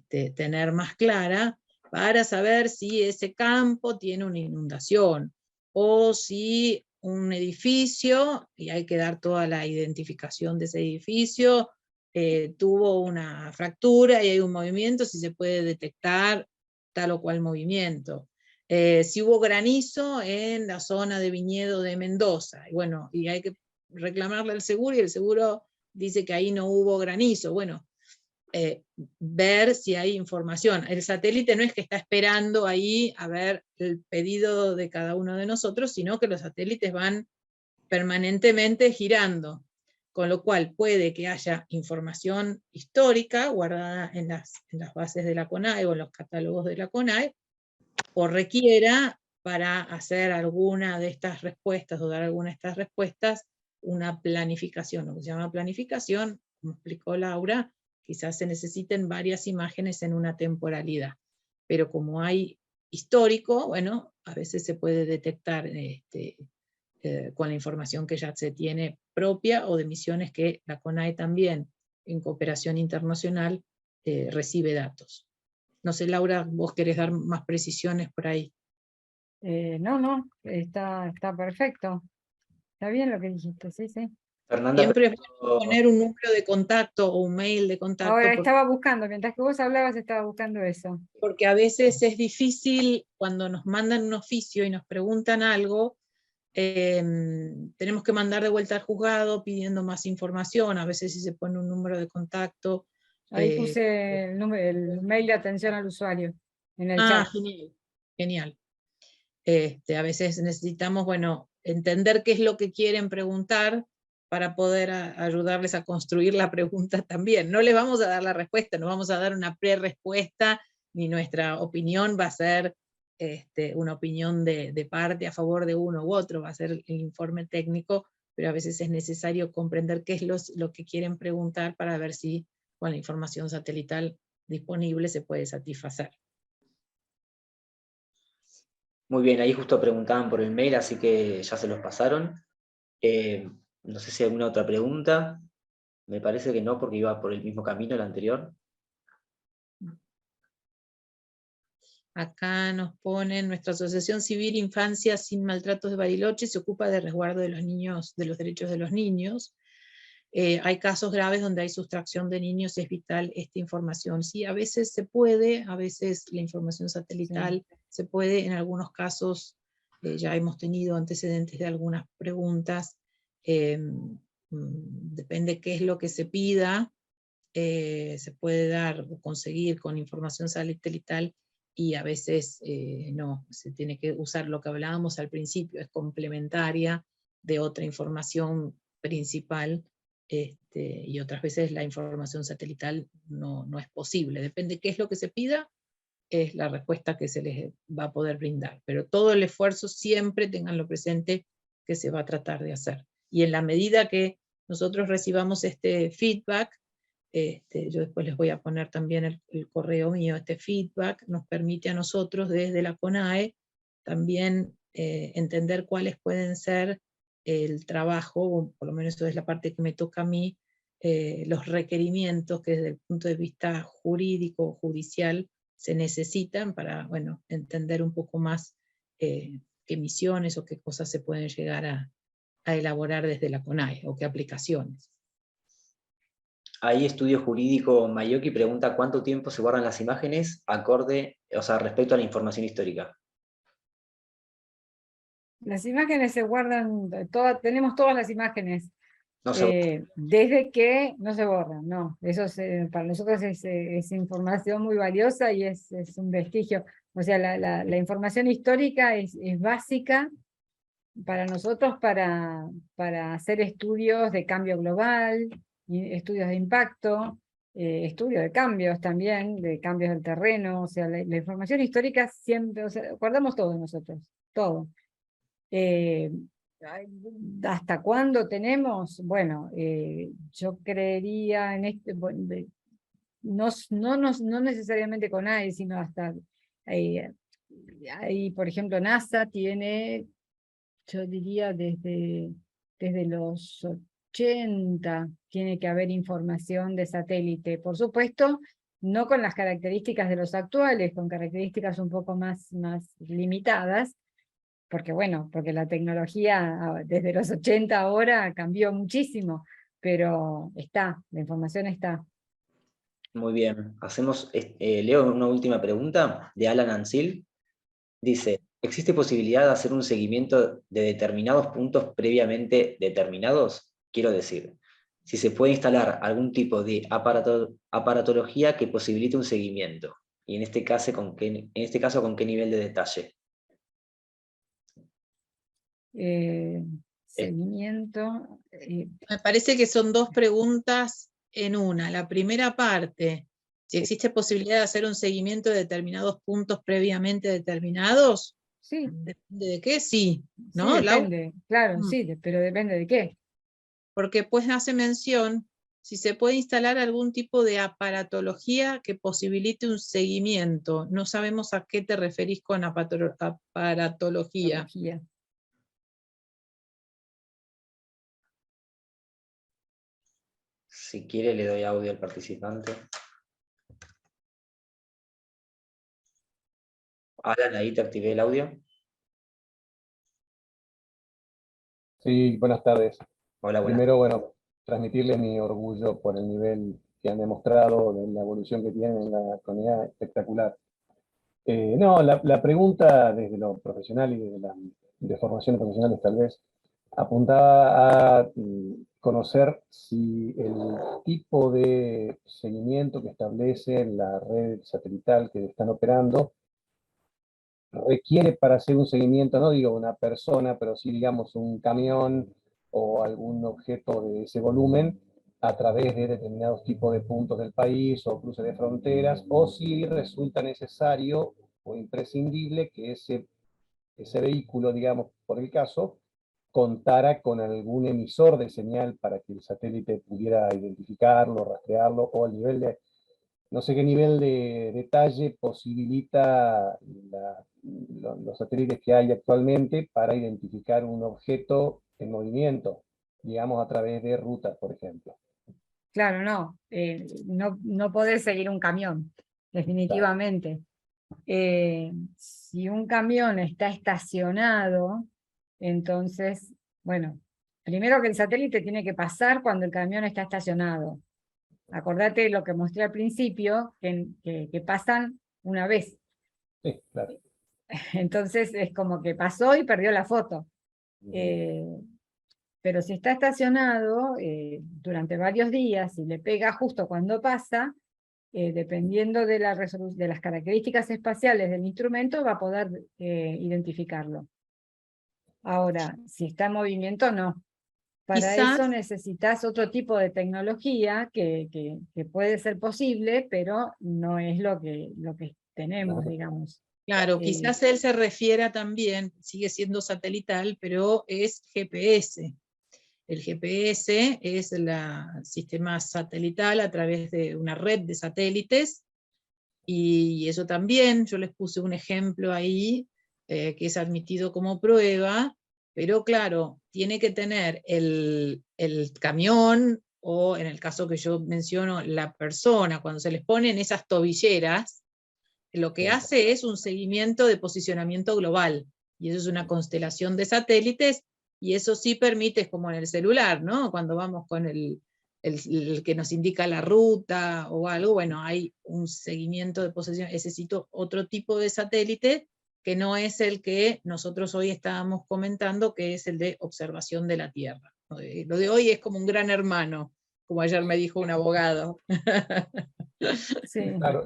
tener más clara, para saber si ese campo tiene una inundación, o si un edificio, y hay que dar toda la identificación de ese edificio, tuvo una fractura y hay un movimiento, si se puede detectar tal o cual movimiento. Si hubo granizo en la zona de viñedo de Mendoza, y bueno, y hay que reclamarle al seguro, y el seguro dice que ahí no hubo granizo. Bueno, ver si hay información. El satélite no es que está esperando ahí a ver el pedido de cada uno de nosotros, sino que los satélites van permanentemente girando, con lo cual puede que haya información histórica guardada en las bases de la CONAE o en los catálogos de la CONAE, o requiera, para hacer alguna de estas respuestas o dar alguna de estas respuestas, una planificación. Lo que se llama planificación, como explicó Laura, quizás se necesiten varias imágenes en una temporalidad. Pero como hay histórico, bueno, a veces se puede detectar con la información que ya se tiene propia, o de misiones que la CONAE también, en cooperación internacional, recibe datos. No sé, Laura, vos querés dar más precisiones por ahí. No, está perfecto. Está bien lo que dijiste, sí, sí. Fernanda, Siempre es bueno pero poner un número de contacto o un mail de contacto, Ahora estaba buscando, mientras que vos hablabas, estaba buscando eso. porque a veces es difícil cuando nos mandan un oficio y nos preguntan algo, tenemos que mandar de vuelta al juzgado pidiendo más información. A veces si se pone un número de contacto. Ahí puse el mail de atención al usuario en el chat. Genial, genial. A veces necesitamos, bueno, entender qué es lo que quieren preguntar para poder ayudarles a construir la pregunta también. No les vamos a dar la respuesta, no vamos a dar una pre-respuesta, ni nuestra opinión va a ser una opinión de parte a favor de uno u otro, va a ser el informe técnico, pero a veces es necesario comprender qué es lo que quieren preguntar para ver si con la información satelital disponible se puede satisfacer. muy bien, ahí justo preguntaban por el mail, así que ya se los pasaron. No sé si hay alguna otra pregunta. Me parece que no, porque iba por el mismo camino el anterior. Acá nos ponen: nuestra Asociación Civil Infancia Sin Maltratos de Bariloche se ocupa del resguardo de los niños, de los derechos de los niños. Hay casos graves donde hay sustracción de niños, es vital esta información. Sí, a veces se puede, a veces la información satelital se puede, en algunos casos ya hemos tenido antecedentes de algunas preguntas. Depende qué es lo que se pida, se puede dar o conseguir con información satelital, y a veces no, se tiene que usar lo que hablábamos al principio, es complementaria de otra información principal, y otras veces la información satelital no es posible. Depende qué es lo que se pida, es la respuesta que se les va a poder brindar. Pero todo el esfuerzo siempre tenganlo presente que se va a tratar de hacer. Y en la medida que nosotros recibamos este feedback, yo después les voy a poner también el correo mío, este feedback nos permite a nosotros desde la CONAE también entender cuáles pueden ser el trabajo, o por lo menos eso es la parte que me toca a mí, los requerimientos que desde el punto de vista jurídico, judicial, se necesitan para, bueno, entender un poco más qué misiones o qué cosas se pueden llegar a elaborar desde la CONAE, o qué aplicaciones. Ahí Estudio Jurídico Mayoki pregunta cuánto tiempo se guardan las imágenes acorde, o sea, respecto a la información histórica. Las imágenes se guardan, tenemos todas las imágenes No se desde que no se borra, no, eso para nosotros es información muy valiosa y es un vestigio. O sea, la información histórica es básica para nosotros para hacer estudios de cambio global, estudios de impacto, estudios de cambios también, de cambios del terreno. O sea, la información histórica siempre, o sea, guardamos todo nosotros, todo. ¿Hasta cuándo tenemos? Bueno, yo creería en no necesariamente con AI, sino hasta ahí, por ejemplo, NASA tiene, yo diría desde los 80 tiene que haber información de satélite. Por supuesto, no con las características de los actuales, con características un poco más limitadas, porque bueno, porque la tecnología desde los 80 ahora cambió muchísimo, pero la información está. Muy bien. Leo una última pregunta de Alan Ansil. Dice, ¿existe posibilidad de hacer un seguimiento de determinados puntos previamente determinados? Quiero decir, si se puede instalar algún tipo de aparatología que posibilite un seguimiento. Y en este caso, ¿con qué nivel de detalle? Seguimiento. Me parece que son dos preguntas en una. La primera parte, si existe posibilidad de hacer un seguimiento de determinados puntos previamente determinados. Sí. ¿Depende de qué? Sí. ¿No? Sí, depende, claro, sí, pero depende de qué. Porque pues hace mención si se puede instalar algún tipo de aparatología que posibilite un seguimiento. No sabemos a qué te referís con aparatología. Si quiere, le doy audio al participante. Alan, ahí te activé el audio. Sí, buenas tardes. Hola, buenas. Primero, bueno, transmitirles mi orgullo por el nivel que han demostrado, de la evolución que tienen en la comunidad, espectacular. No, la pregunta desde lo profesional y desde de formaciones profesionales tal vez, apuntaba a conocer si el tipo de seguimiento que establece la red satelital que están operando requiere para hacer un seguimiento, no digo una persona, pero sí digamos un camión o algún objeto de ese volumen a través de determinados tipos de puntos del país o cruces de fronteras, o si resulta necesario o imprescindible que ese vehículo, digamos, por el caso, contara con algún emisor de señal para que el satélite pudiera identificarlo, rastrearlo, o al nivel de, no sé qué nivel de detalle posibilita los satélites que hay actualmente para identificar un objeto en movimiento, digamos a través de rutas, por ejemplo. Claro, no podés seguir un camión, definitivamente. Si un camión está estacionado, entonces, bueno, primero que el satélite tiene que pasar cuando el camión está estacionado. Acordate lo que mostré al principio, que pasan una vez. Sí, claro. Entonces es como que pasó y perdió la foto. Pero si está estacionado durante varios días y le pega justo cuando pasa, dependiendo de las características espaciales del instrumento, va a poder identificarlo. Ahora, si está en movimiento, no. Para eso necesitas otro tipo de tecnología que puede ser posible, pero no es lo que tenemos, digamos. Claro, quizás él se refiera también, sigue siendo satelital, pero es GPS. El GPS es el sistema satelital a través de una red de satélites, y eso también, yo les puse un ejemplo ahí, que es admitido como prueba, pero claro, tiene que tener el camión, o en el caso que yo menciono, la persona, cuando se les ponen esas tobilleras, lo que hace es un seguimiento de posicionamiento global, y eso es una constelación de satélites, y eso sí permite, como en el celular, ¿no? Cuando vamos con el que nos indica la ruta o algo, bueno, hay un seguimiento de posición. Necesito otro tipo de satélite que no es el que nosotros hoy estábamos comentando, que es el de observación de la Tierra. Lo de hoy es como un gran hermano, como ayer me dijo un abogado. Sí. Claro,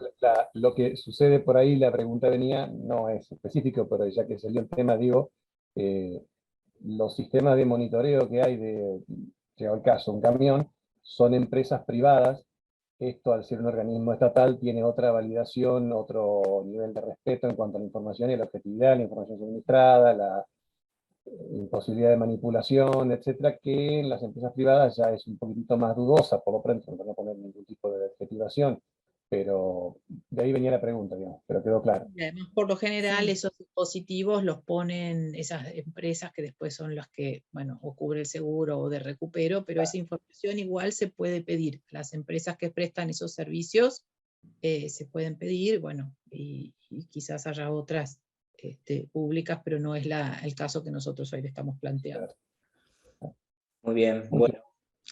lo que sucede por ahí, la pregunta venía, no es específico, pero ya que salió el tema, digo, los sistemas de monitoreo que hay llegado el caso, un camión, son empresas privadas. Esto, al ser un organismo estatal, tiene otra validación, otro nivel de respeto en cuanto a la información y la objetividad, la información suministrada, la imposibilidad de manipulación, etcétera, que en las empresas privadas ya es un poquitito más dudosa, por lo pronto, para no poner ningún tipo de adjetivación. Pero de ahí venía la pregunta, digamos, pero quedó claro. Y además, por lo general, Sí. esos dispositivos los ponen esas empresas que después son las que, bueno, o cubre el seguro o de recupero, pero esa información igual se puede pedir. Las empresas que prestan esos servicios se pueden pedir, bueno, y quizás haya otras públicas, pero no es el caso que nosotros hoy le estamos planteando. Muy bien, bueno,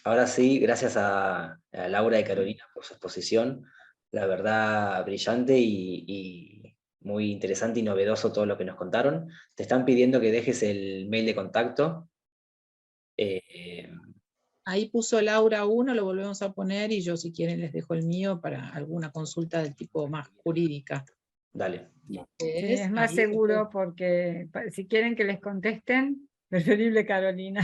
ahora sí, gracias a Laura y Carolina por su exposición, la verdad brillante y muy interesante y novedoso todo lo que nos contaron. Te están pidiendo que dejes el mail de contacto. Ahí puso Laura 1, lo volvemos a poner, y yo si quieren les dejo el mío para alguna consulta del tipo más jurídica. Dale. Sí, es más seguro porque si quieren que les contesten, preferible Carolina.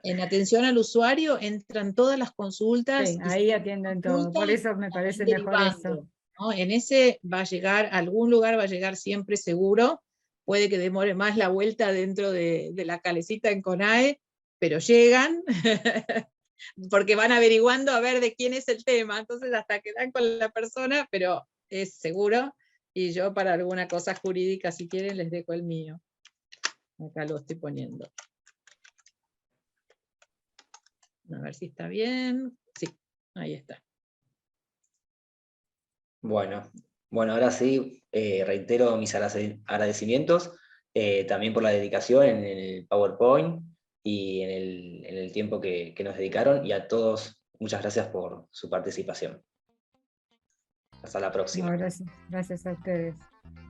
En atención al usuario entran todas las consultas. Sí, ahí atienden todo, por eso me parece mejor eso. ¿no? En ese va a llegar, a algún lugar va a llegar siempre seguro, puede que demore más la vuelta dentro de la calecita en CONAE, pero llegan, porque van averiguando a ver de quién es el tema, entonces hasta que dan con la persona, pero es seguro, y yo para alguna cosa jurídica, si quieren, les dejo el mío. Acá lo estoy poniendo. A ver si está bien. Sí, ahí está. Bueno, ahora sí, reitero mis agradecimientos también por la dedicación en el PowerPoint y en el tiempo que nos dedicaron, y a todos muchas gracias por su participación. Hasta la próxima. No, gracias a ustedes.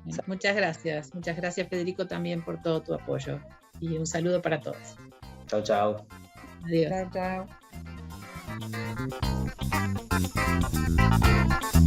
Bueno, muchas gracias Federico también por todo tu apoyo, y un saludo para todos. Chau, chau. Adiós. Chao, chao.